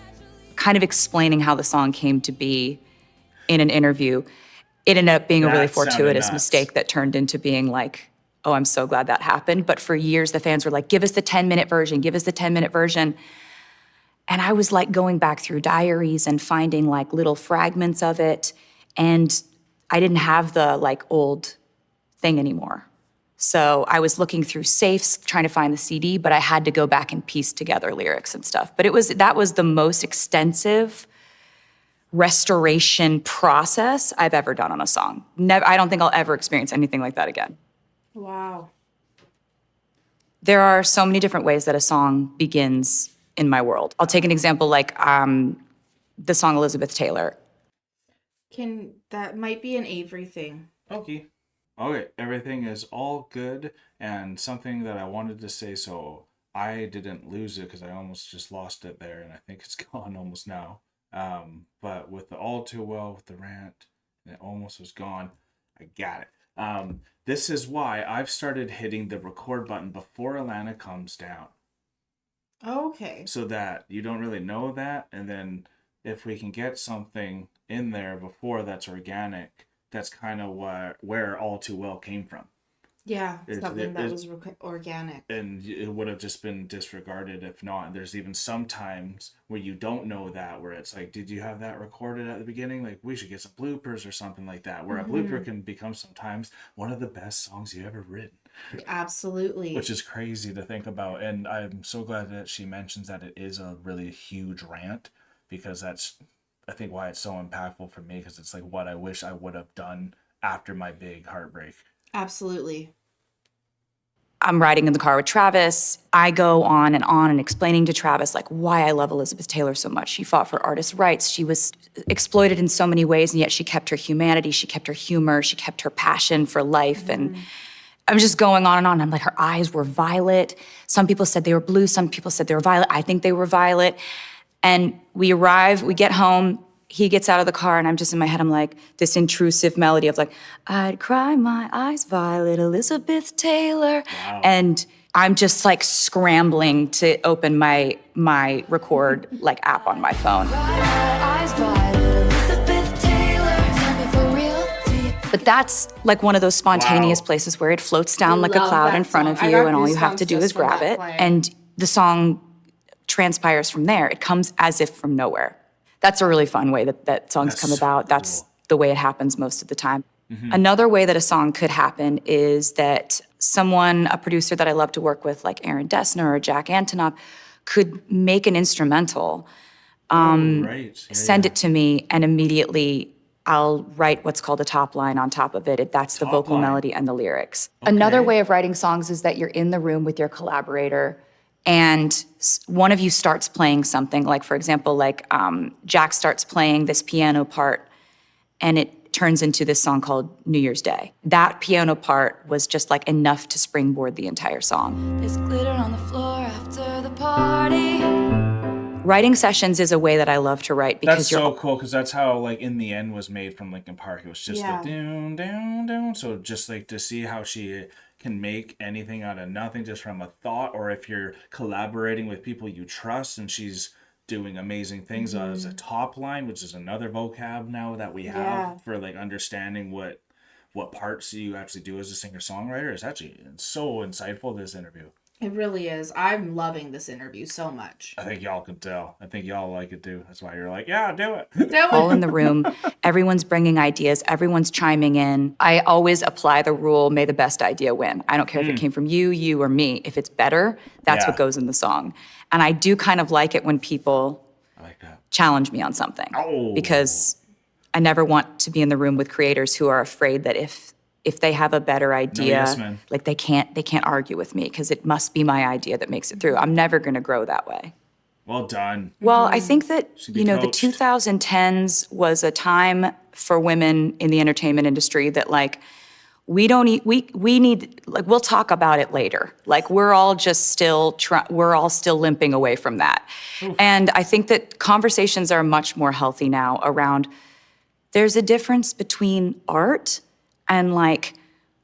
kind of explaining how the song came to be in an interview. It ended up being a really fortuitous mistake that turned into being like, oh, I'm so glad that happened. But for years, the fans were like, give us the 10-minute version, give us the 10-minute version. And I was like going back through diaries and finding like little fragments of it. And I didn't have the like old thing anymore. So I was looking through safes, trying to find the CD, but I had to go back and piece together lyrics and stuff. But that was the most extensive restoration process I've ever done on a song. I don't think I'll ever experience anything like that again. Wow. There are so many different ways that a song begins in my world. I'll take an example like the song Elizabeth Taylor. That might be an Avery thing. Okay, everything is all good, and something that I wanted to say, so I didn't lose it because I almost just lost it there, and I think it's gone almost now. But with the All Too Well, with the rant, It almost was gone. I got it. This is why I've started hitting the record button before Alana comes down. Okay. So that you don't really know that. And then if we can get something in there before that's organic, that's kind of where All Too Well came from. Yeah, something that was organic. And it would have just been disregarded if not. There's even some times where you don't know that, where it's like, did you have that recorded at the beginning? Like, we should get some bloopers or something like that, where a blooper can become sometimes one of the best songs you ever written. Absolutely. Which is crazy to think about. And I'm so glad that she mentions that it is a really huge rant, because that's, I think, why it's so impactful for me, because it's like what I wish I would have done after my big heartbreak. Absolutely. I'm riding in the car with Travis. I go on and explaining to Travis like why I love Elizabeth Taylor so much. She fought for artists' rights. She was exploited in so many ways, and yet she kept her humanity, she kept her humor, she kept her passion for life. And I'm just going on and on. I'm like, her eyes were violet. Some people said they were blue. Some people said they were violet. I think they were violet. And we arrive, we get home. He gets out of the car, and I'm just in my head, I'm like, this intrusive melody of like, I'd cry my eyes violet, Elizabeth Taylor. Wow. And I'm just like scrambling to open my record like app on my phone. But that's like one of those spontaneous places where it floats down like a cloud in front of you, and all you have to do is grab it. And the song transpires from there. It comes as if from nowhere. That's a really fun way that songs come about. That's the way it happens most of the time. Another way that a song could happen is that someone, a producer that I love to work with, like Aaron Dessner or Jack Antonoff, could make an instrumental, send it to me, and immediately I'll write what's called a top line on top of it. That's the vocal melody and the lyrics. Okay. Another way of writing songs is that you're in the room with your collaborator, and one of you starts playing something, like, for example, like Jack starts playing this piano part, and it turns into this song called New Year's Day. That piano part was just like enough to springboard the entire song. There's glitter on the floor after the party. Writing sessions is a way that I love to write, because that's so cool, because that's how, like, In the End was made from Linkin Park. It was just the down, down, down. So just like to see how she can make anything out of nothing just from a thought, or if you're collaborating with people you trust and she's doing amazing things as a top line, which is another vocab now that we have for like understanding what parts you actually do as a singer-songwriter. Is actually so insightful, this interview. It really is. I'm loving this interview so much. I think y'all can tell. I think y'all like it too. That's why you're like, yeah, do it. All in the room. Everyone's bringing ideas. Everyone's chiming in. I always apply the rule, may the best idea win. I don't care if it came from you, or me. If it's better, that's what goes in the song. And I do kind of like it when people challenge me on something. Because I never want to be in the room with creators who are afraid that if they have a better idea, like they can't argue with me because it must be my idea that makes it through. I'm never going to grow that way. Well done. Well, I think that, the 2010s was a time for women in the entertainment industry that, like, we need, like, we'll talk about it later. Like, we're all just still limping away from that. Oof. And I think that conversations are much more healthy now around, there's a difference between art and like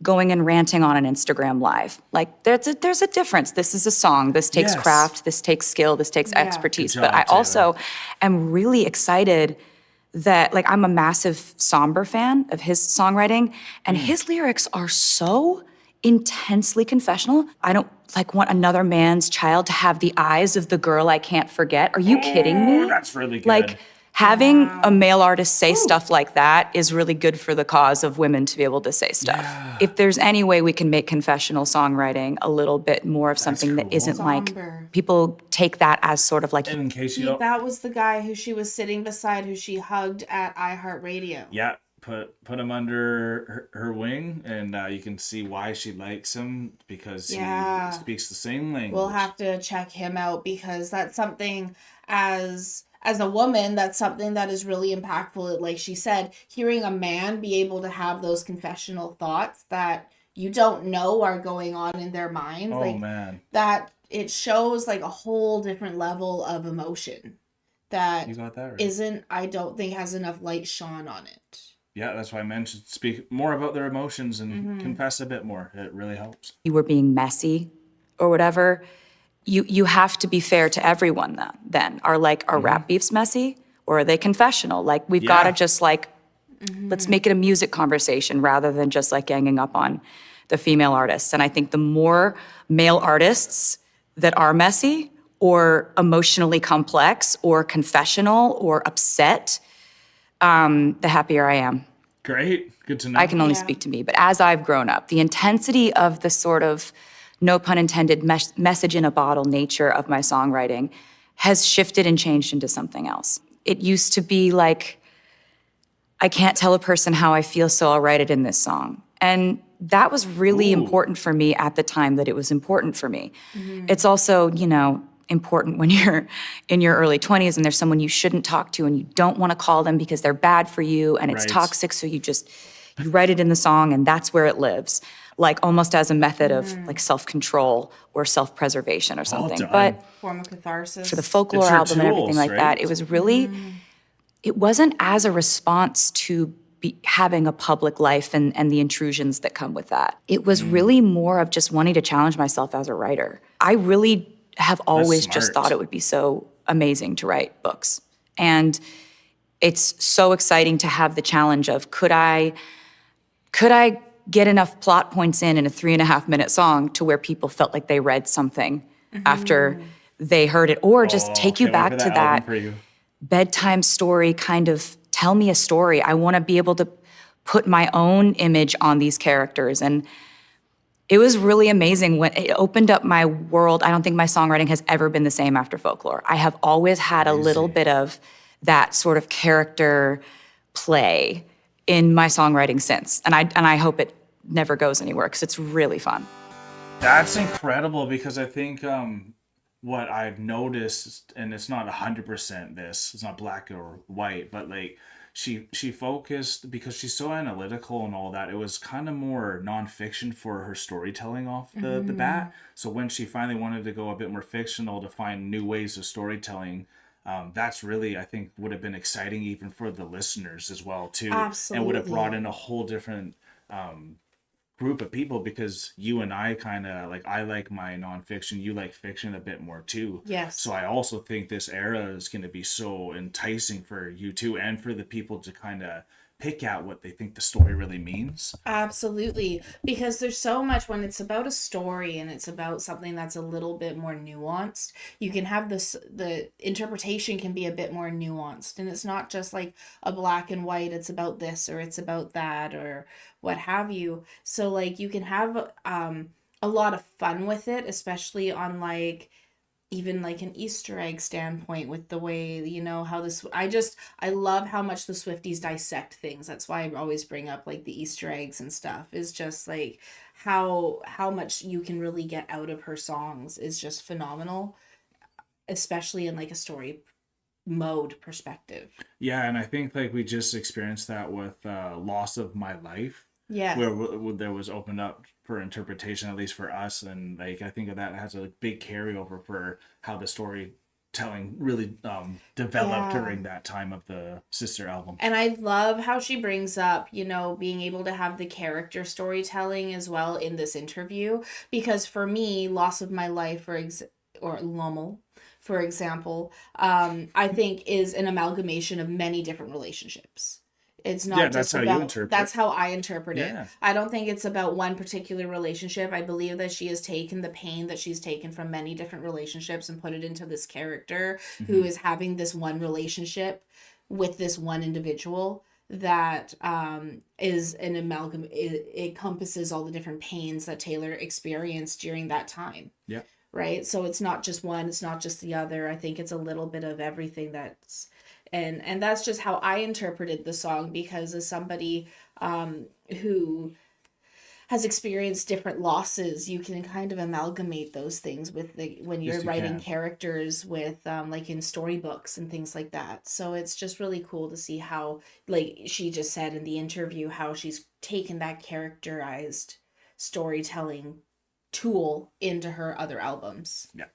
going and ranting on an Instagram live. Like there's a difference. This is a song. This takes craft. This takes skill. This takes expertise. But I also am really excited that, like, I'm a massive Somber fan of his songwriting, and his lyrics are so intensely confessional. I don't want another man's child to have the eyes of the girl I can't forget. Are you kidding me? That's really good. Like, having a male artist say stuff like that is really good for the cause of women to be able to say stuff. Yeah. If there's any way we can make confessional songwriting a little bit more of something that isn't somber. Like, people take that as sort of like... In case you don't... That was the guy who she was sitting beside, who she hugged at iHeartRadio. Yeah, put him under her wing, and you can see why she likes him, because he speaks the same language. We'll have to check him out, because that's something as a woman, that's something that is really impactful. Like she said, hearing a man be able to have those confessional thoughts that you don't know are going on in their minds. Man. That it shows like a whole different level of emotion that, you got that right. I don't think has enough light shone on it. Yeah, that's why men should speak more about their emotions and confess a bit more. It really helps. You were being messy or whatever. You have to be fair to everyone then. Are rap beefs messy or are they confessional? Like we've got to just like, let's make it a music conversation rather than just like ganging up on the female artists. And I think the more male artists that are messy or emotionally complex or confessional or upset, the happier I am. Great. Good to know. I can only speak to me, but as I've grown up, the intensity of the sort of, no pun intended, message in a bottle nature of my songwriting has shifted and changed into something else. It used to be like, I can't tell a person how I feel, so I'll write it in this song. And that was really important for me at the time that it was important for me. It's also, important when you're in your early 20s and there's someone you shouldn't talk to and you don't want to call them because they're bad for you and it's toxic, so you write it in the song and that's where it lives, like almost as a method of like self-control or self-preservation or something. But form of catharsis for the folklore album and everything like that, it was really, it wasn't as a response to having a public life and the intrusions that come with that. It was really more of just wanting to challenge myself as a writer. I really have always just thought it would be so amazing to write books. And it's so exciting to have the challenge of, could I get enough plot points in a 3.5-minute song to where people felt like they read something after they heard it, or just take you back to that bedtime story, kind of tell me a story. I want to be able to put my own image on these characters. And it was really amazing when it opened up my world. I don't think my songwriting has ever been the same after folklore. I have always had a little bit of that sort of character play in my songwriting since. And I hope it never goes anywhere because it's really fun. That's incredible, because I think what I've noticed, and it's not 100% this, it's not black or white, but like she focused, because she's so analytical and all that, it was kind of more nonfiction for her storytelling off the bat. So when she finally wanted to go a bit more fictional to find new ways of storytelling, that's really, I think, would have been exciting even for the listeners as well too. Absolutely. And would have brought in a whole different group of people, because you and I kind of like, I like my nonfiction, you like fiction a bit more too. Yes. So I also think this era is going to be so enticing for you too, and for the people to kind of pick out what they think the story really means. Absolutely. Because there's so much when it's about a story and it's about something that's a little bit more nuanced, you can have the interpretation can be a bit more nuanced, and it's not just like a black and white, it's about this or it's about that or what have you. So like you can have a lot of fun with it, especially on like even like an Easter egg standpoint with the way, how this, I love how much the Swifties dissect things. That's why I always bring up like the Easter eggs and stuff, is just like how much you can really get out of her songs is just phenomenal, especially in like a story mode perspective. Yeah, and I think like we just experienced that with Loss of My Life. Yeah. Where there was opened up for interpretation, at least for us, and like I think of that has a big carryover for how the storytelling really developed during that time of the sister album. And I love how she brings up, being able to have the character storytelling as well in this interview, because for me, Loss of My Life or Lommel, for example, I think is an amalgamation of many different relationships. It's not just about, that's how I interpret it. I don't think it's about one particular relationship. I believe that she has taken the pain that she's taken from many different relationships and put it into this character who is having this one relationship with this one individual that is an amalgam. It encompasses all the different pains that Taylor experienced during that time. Yeah. Right. So it's not just one, it's not just the other. I think it's a little bit of everything that's, and that's just how I interpreted the song, because as somebody who has experienced different losses, you can kind of amalgamate those things with when you're writing characters with like in storybooks and things like that. So it's just really cool to see how, like she just said in the interview, how she's taken that characterized storytelling tool into her other albums. Yeah.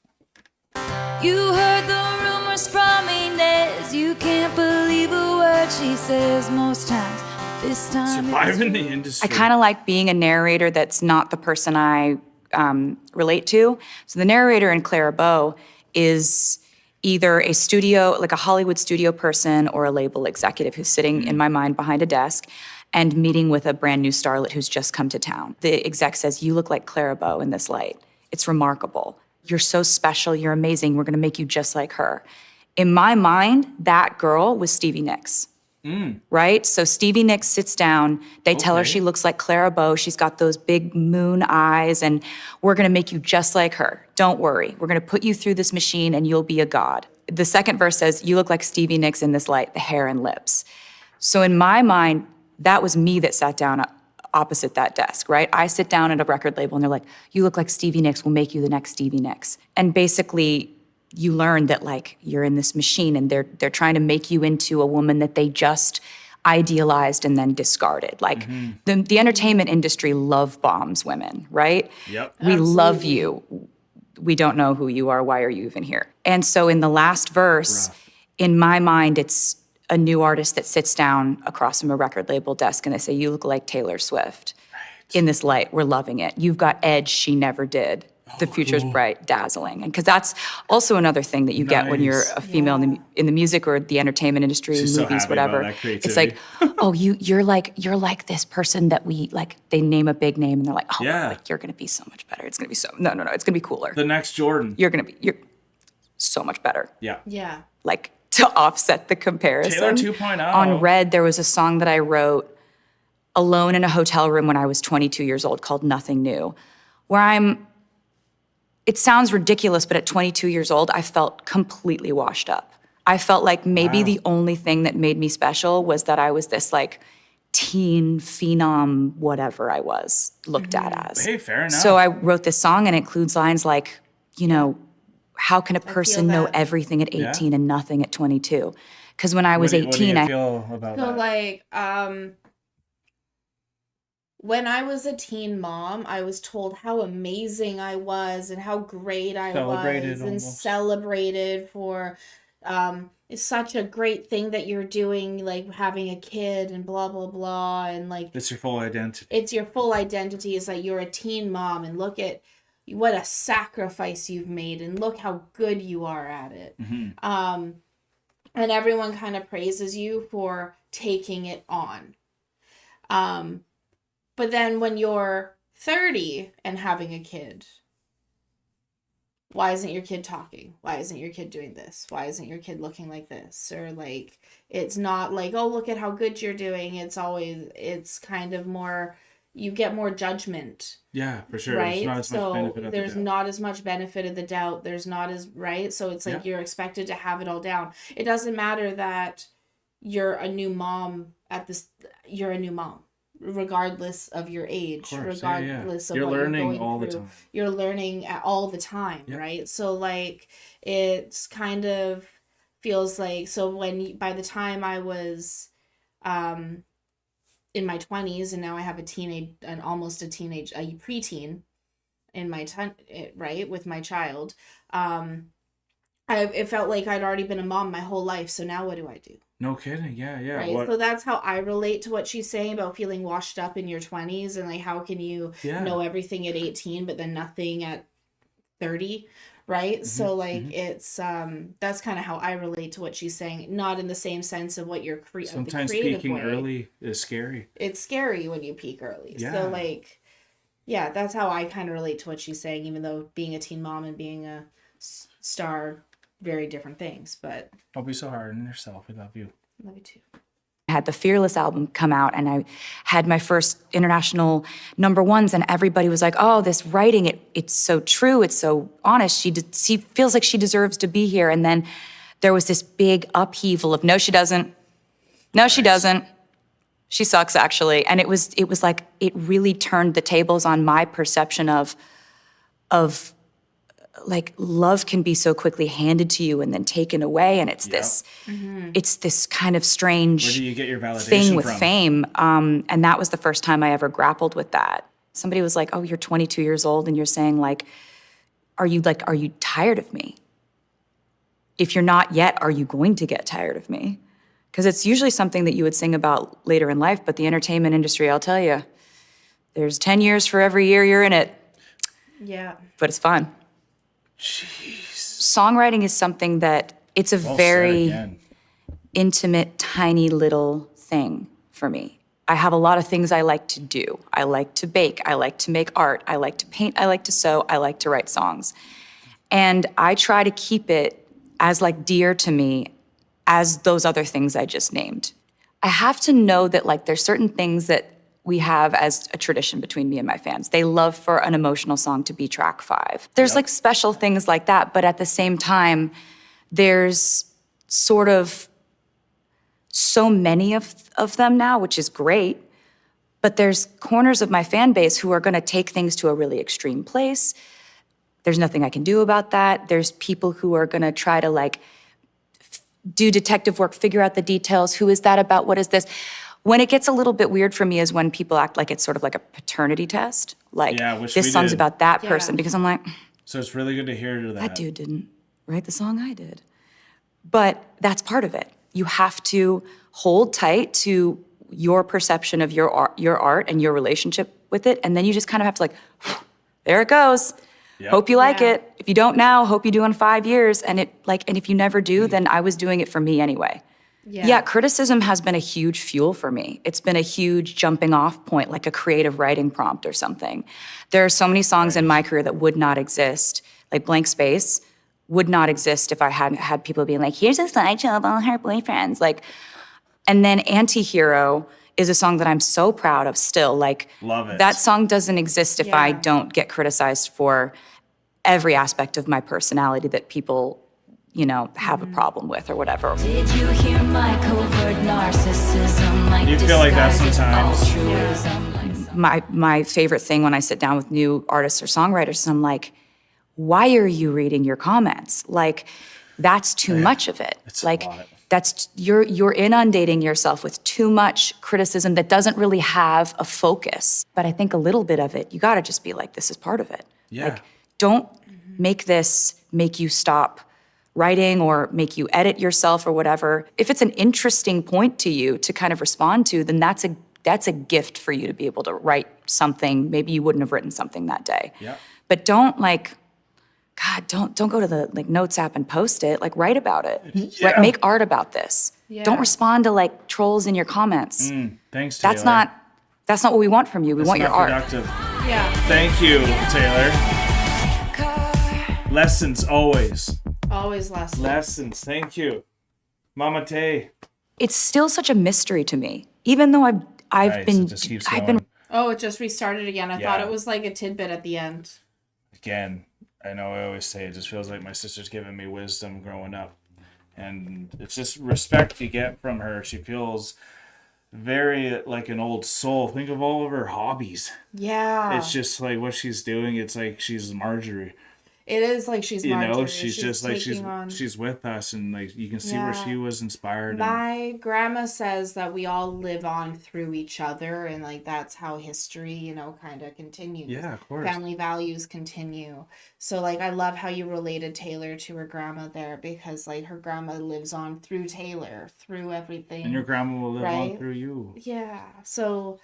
You heard the rumors from Inez. You can't believe a word she says most times. This time Survive in the industry. I kind of like being a narrator that's not the person I relate to. So the narrator in Clara Bow is either a studio, like a Hollywood studio person, or a label executive who's sitting, in my mind, behind a desk and meeting with a brand new starlet who's just come to town. The exec says, "You look like Clara Bow in this light. It's remarkable. You're so special, you're amazing, we're gonna make you just like her." In my mind, that girl was Stevie Nicks. Right? So Stevie Nicks sits down, they tell her she looks like Clara Bow, she's got those big moon eyes, and we're gonna make you just like her. Don't worry, we're gonna put you through this machine and you'll be a god. The second verse says, "You look like Stevie Nicks in this light, the hair and lips." So in my mind, that was me that sat down opposite that desk, right? I sit down at a record label and they're like, "You look like Stevie Nicks, we'll make you the next Stevie Nicks." And basically, you learn that like you're in this machine and they're trying to make you into a woman that they just idealized and then discarded. Like the entertainment industry love bombs women, right? Yep. We love you. We don't know who you are. Why are you even here? And so in the last verse, in my mind, it's a new artist that sits down across from a record label desk and they say, "You look like Taylor Swift. In this light, we're loving it. You've got edge she never did. The future's bright, dazzling." And because that's also another thing that you get when you're a female in the music or the entertainment industry, She's so movies, happy about whatever. that creativity. It's like, "Oh, you're like this person that we like." They name a big name and they're like, "Oh, like, you're gonna be so much better. It's gonna be so no, it's gonna be cooler. The next Jordan. You're so much better." Yeah. Yeah. Like to offset the comparison. Taylor 2.0. On Red, there was a song that I wrote alone in a hotel room when I was 22 years old called "Nothing New," where it sounds ridiculous, but at 22 years old, I felt completely washed up. I felt like maybe the only thing that made me special was that I was this like teen phenom, whatever I was looked at as. Hey, fair enough. So I wrote this song and it includes lines like, how can a person know that. everything at 18 and nothing at 22? Because when I was What do 18, you feel about So that? like, when I was a teen mom, I was told how amazing I was and how great I Celebrated was and almost. celebrated for it's such a great thing that you're doing, like having a kid and blah blah blah, and like It's your full identity. it's your full identity is that you're a teen mom and look at what a sacrifice you've made and look how good you are at it. And everyone kind of praises you for taking it on. But then when you're 30 and having a kid, why isn't your kid talking? Why isn't your kid doing this? Why isn't your kid looking like this? Or like, it's not like, "Oh, look at how good you're doing." It's kind of more, you get more judgment. Yeah, for sure. Right? There's not as much benefit of the there's doubt. not as much benefit of the doubt. There's not as, right? So it's like you're expected to have it all down. It doesn't matter that you're a new mom you're a new mom. Regardless of your age, regardless of You're what learning you're going all the through. time. You're learning all the time, right? So like it's kind of feels like, so by the time I was in my 20s and now I have a preteen in my right, with my child, it felt like I'd already been a mom my whole life. So now what do I do? No kidding. Yeah. Right. So that's how I relate to what she's saying about feeling washed up in your 20s and like how can you know everything at 18 but then nothing at 30, right? So like it's that's kind of how I relate to what she's saying, not in the same sense of what you're Sometimes the creative peaking way. Early is scary. It's scary when you peak early. Yeah. So like that's how I kind of relate to what she's saying, even though being a teen mom and being a star, very different things. But Don't be so hard on yourself. We love you. love you too. I had the Fearless album come out and I had my first international #1s and everybody was like, "Oh, this writing, it's so true, it's so honest. She feels like she deserves to be here." And then there was this big upheaval of, "No, she doesn't. No, she doesn't. She sucks, actually." And it was like, it really turned the tables on my perception of like love can be so quickly handed to you and then taken away. And it's this kind of strange Where do you get your validation thing with from? fame. And that was the first time I ever grappled with that. Somebody was like, "Oh, you're 22 years old and you're saying like, are you tired of me? If you're not yet, are you going to get tired of me?" Because it's usually something that you would sing about later in life, but the entertainment industry, I'll tell you, there's 10 years for every year you're in it. Yeah. But it's fun. Jeez. Songwriting is something that it's a Well said very again. intimate, tiny little thing for me. I have a lot of things I like to do. I like to bake. I like to make art. I like to paint. I like to sew. I like to write songs. And I try to keep it as like dear to me as those other things I just named. I have to know that like there's certain things that we have as a tradition between me and my fans. They love for an emotional song to be track 5. There's like special things like that, but at the same time, there's sort of so many of them now, which is great. But there's corners of my fan base who are gonna take things to a really extreme place. There's nothing I can do about that. There's people who are gonna try to like do detective work, figure out the details. Who is that about? What is this? When it gets a little bit weird for me is when people act like it's sort of like a paternity test. Like, which this we song's did. about that person. Because I'm like, So it's really good to hear that. that dude didn't write the song I did. But that's part of it. You have to hold tight to your perception of your art and your relationship with it. And then you just kind of have to like, there it goes. Yep. Hope you like Yeah. it. If you don't now, hope you do in 5 years. And if you never do, then I was doing it for me anyway. Yeah, criticism has been a huge fuel for me. It's been a huge jumping off point, like a creative writing prompt or something. There are so many songs in my career that would not exist, like Blank Space would not exist if I hadn't had people being like, here's a slideshow of all her boyfriends. Like, and then Antihero is a song that I'm so proud of still. Like, Love it. that song doesn't exist if I Yeah. don't get criticized for every aspect of my personality that people, have a problem with or whatever. Did you hear my covert narcissism? Like You feel like that disguised sometimes. altruism, like My favorite thing when I sit down with new artists or songwriters, I'm like, why are you reading your comments? Like, that's too much of it. It's a Like, lot. that's you're inundating yourself with too much criticism that doesn't really have a focus. But I think a little bit of it, you gotta just be like, this is part of it. Yeah. Like, don't make this make you stop writing or make you edit yourself or whatever. If it's an interesting point to you to kind of respond to, then that's a gift for you to be able to write something. Maybe you wouldn't have written something that day. Yeah. But don't don't go to the like notes app and post it. Like, write about it. Yeah. Make art about this. Yeah. Don't respond to like trolls in your comments. Thanks, Taylor. That's not what we want from you. We want your not art. productive. Yeah. Thank you, Taylor. Lessons always. Always lessons. Lessons. Thank you, Mama Tay. It's still such a mystery to me, even though I've Nice, been it just keeps I've going. been Oh, it just restarted again. I thought Yeah. it was like a tidbit at the end. Again, I know I always say it just feels like my sister's giving me wisdom growing up. And it's just respect you get from her. She feels very like an old soul. Think of all of her hobbies. Yeah. It's just like what she's doing. It's like she's Marjorie. It is like she's You know, Marjorie. she's just like taking on- she's with us, and like you can see where Yeah. she was inspired. And, My grandma says that we all live on through each other, and like that's how history, kind of continues. yeah, of course. Family values continue. So like I love how you related Taylor to her grandma there, because like her grandma lives on through Taylor, through everything. And your grandma will live on Right? through you. Yeah. So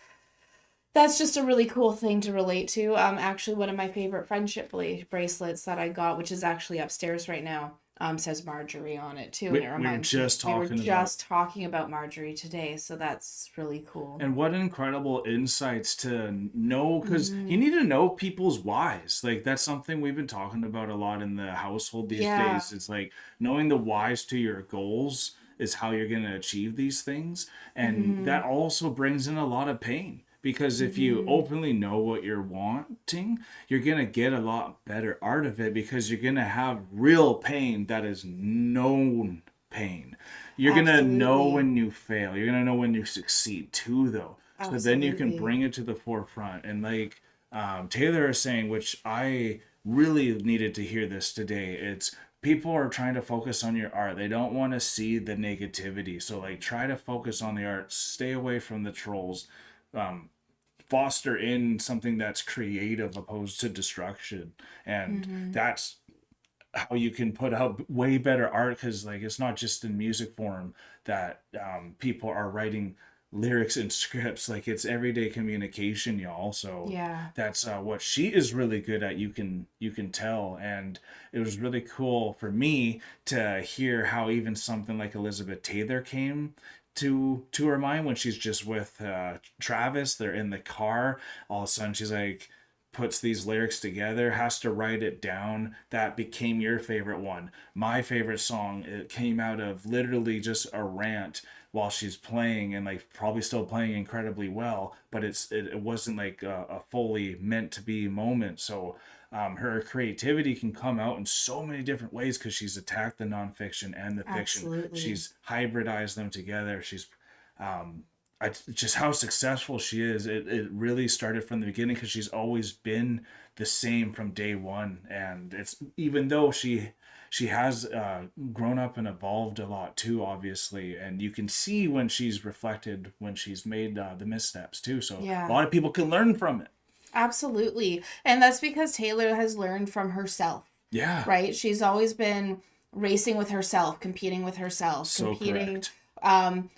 that's just a really cool thing to relate to. Actually, one of my favorite friendship bracelets that I got, which is actually upstairs right now, says Marjorie on it too. We And it were reminds just me. We were talking about- just talking about Marjorie today, so that's really cool. And what incredible insights to know, because you need to know people's whys. Like, that's something we've been talking about a lot in the household these Yeah. days. It's like knowing the whys to your goals is how you're going to achieve these things. And that also brings in a lot of pain. Because if you openly know what you're wanting, you're going to get a lot better art of it, because you're going to have real pain that is known pain. You're going to know Absolutely. when you fail. You're going to know when you succeed too, though. So then you can Absolutely. bring it to the forefront. And like Taylor is saying, which I really needed to hear this today, it's people are trying to focus on your art. They don't want to see the negativity. So like try to focus on the art. Stay away from the trolls. Foster in something that's creative opposed to destruction. And that's how you can put out way better art, because like it's not just in music form that people are writing lyrics and scripts. Like it's everyday communication, y'all. So Yeah. that's what she is really good at. You can tell. And it was really cool for me to hear how even something like Elizabeth Taylor came to her mind when she's just with Travis. They're in the car, all of a sudden she's like puts these lyrics together, has to write it down. That became your favorite one. My favorite song, it came out of literally just a rant while she's playing, and like probably still playing incredibly well, but it wasn't like a fully meant to be moment. So her creativity can come out in so many different ways because she's attacked the nonfiction and the fiction. Absolutely. She's hybridized them together. She's just how successful she is. It really started from the beginning because she's always been the same from day one. And it's, even though she has grown up and evolved a lot too, obviously, and you can see when she's reflected, when she's made the missteps too. So Yeah. a lot of people can learn from it. Absolutely. And that's because Taylor has learned from herself. Yeah. Right? She's always been racing with herself, competing with herself, So competing. correct.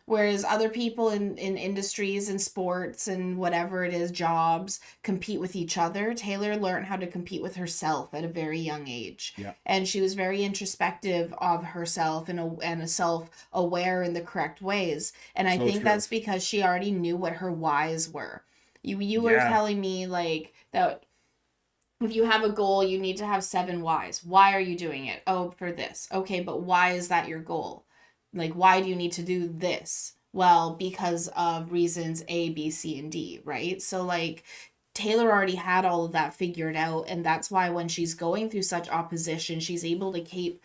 Whereas other people in industries and sports and whatever it is, jobs, compete with each other, Taylor learned how to compete with herself at a very young age. Yeah. And she was very introspective of herself and self-aware in the correct ways. And I So think true. that's because she already knew what her whys were. You were Yeah. telling me like that if you have a goal, you need to have 7 whys. Why are you doing it? Oh, for this. Okay, but why is that your goal? Like, why do you need to do this? Well, because of reasons A, B, C, and D, right? So, like, Taylor already had all of that figured out, and that's why when she's going through such opposition, she's able to keep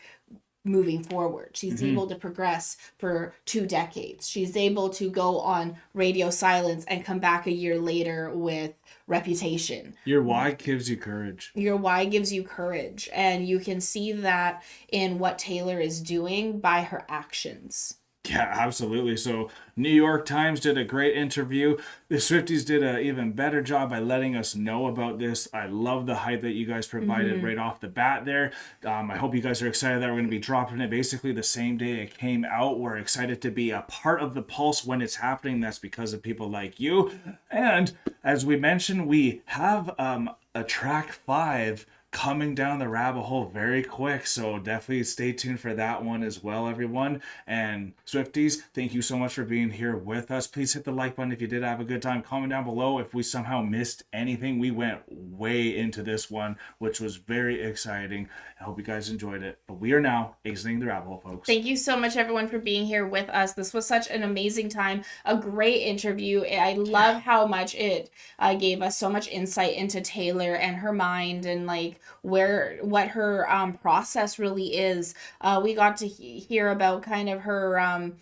moving forward. She's able to progress for 2 decades. She's able to go on radio silence and come back a year later with Reputation. Your why gives you courage. Your why gives you courage, and you can see that in what Taylor is doing by her actions. Yeah, absolutely. So New York Times did a great interview. The Swifties did an even better job by letting us know about this. I love the hype that you guys provided right off the bat there. I hope you guys are excited that we're going to be dropping it basically the same day it came out. We're excited to be a part of the pulse when it's happening. That's because of people like you. And as we mentioned, we have a track 5 coming down the rabbit hole very quick, so definitely stay tuned for that one as well, everyone. And Swifties, thank you so much for being here with us. Please hit the like button if you did have a good time. Comment down below if we somehow missed anything. We went way into this one, which was very exciting. I hope you guys enjoyed it, but we are now exiting the rabbit hole, folks. Thank you so much, everyone, for being here with us. This was such an amazing time, a great interview. I love how much it gave us so much insight into Taylor and her mind, and like what her process really is. We got to hear about kind of her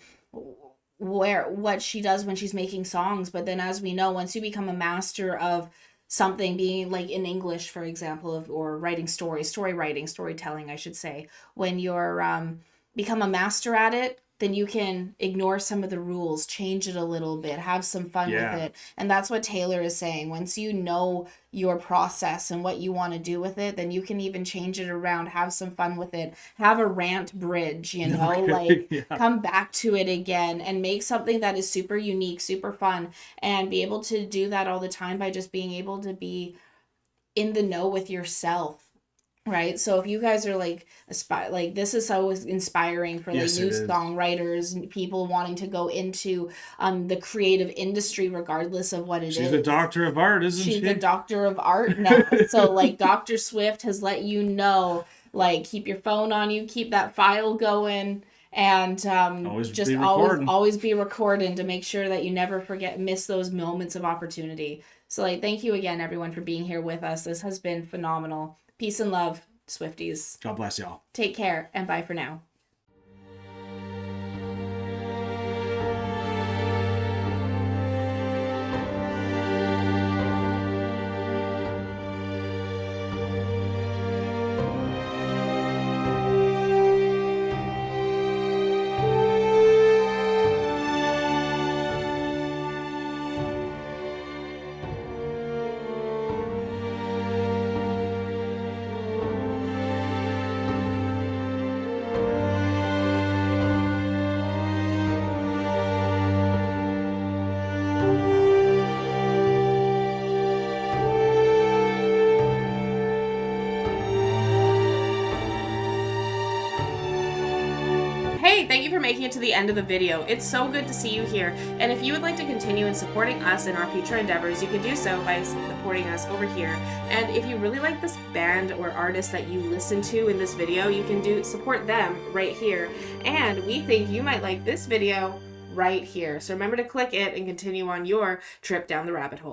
what she does when she's making songs, but then, as we know, once you become a master of something, being like in English, for example, or writing storytelling, I should say, when you're become a master at it, then you can ignore some of the rules, change it a little bit, have some fun with it. And that's what Taylor is saying. Once you know your process and what you want to do with it, then you can even change it around, have some fun with it, have a rant bridge, come back to it again and make something that is super unique, super fun, and be able to do that all the time by just being able to be in the know with yourself. Right. So if you guys are like this is so inspiring for like new songwriters and people wanting to go into the creative industry, regardless of what it is. She's a doctor of art, isn't she? She's a doctor of art now. So like Dr. Swift has let you know, like, keep your phone on you, keep that file going, and always be recording to make sure that you never miss those moments of opportunity. So like, thank you again, everyone, for being here with us. This has been phenomenal. Peace and love, Swifties. God bless y'all. Take care, and bye for now. Hey, thank you for making it to the end of the video. It's so good to see you here. And if you would like to continue in supporting us in our future endeavors, you can do so by supporting us over here. And if you really like this band or artist that you listen to in this video, you can support them right here. And we think you might like this video right here. So remember to click it and continue on your trip down the rabbit hole.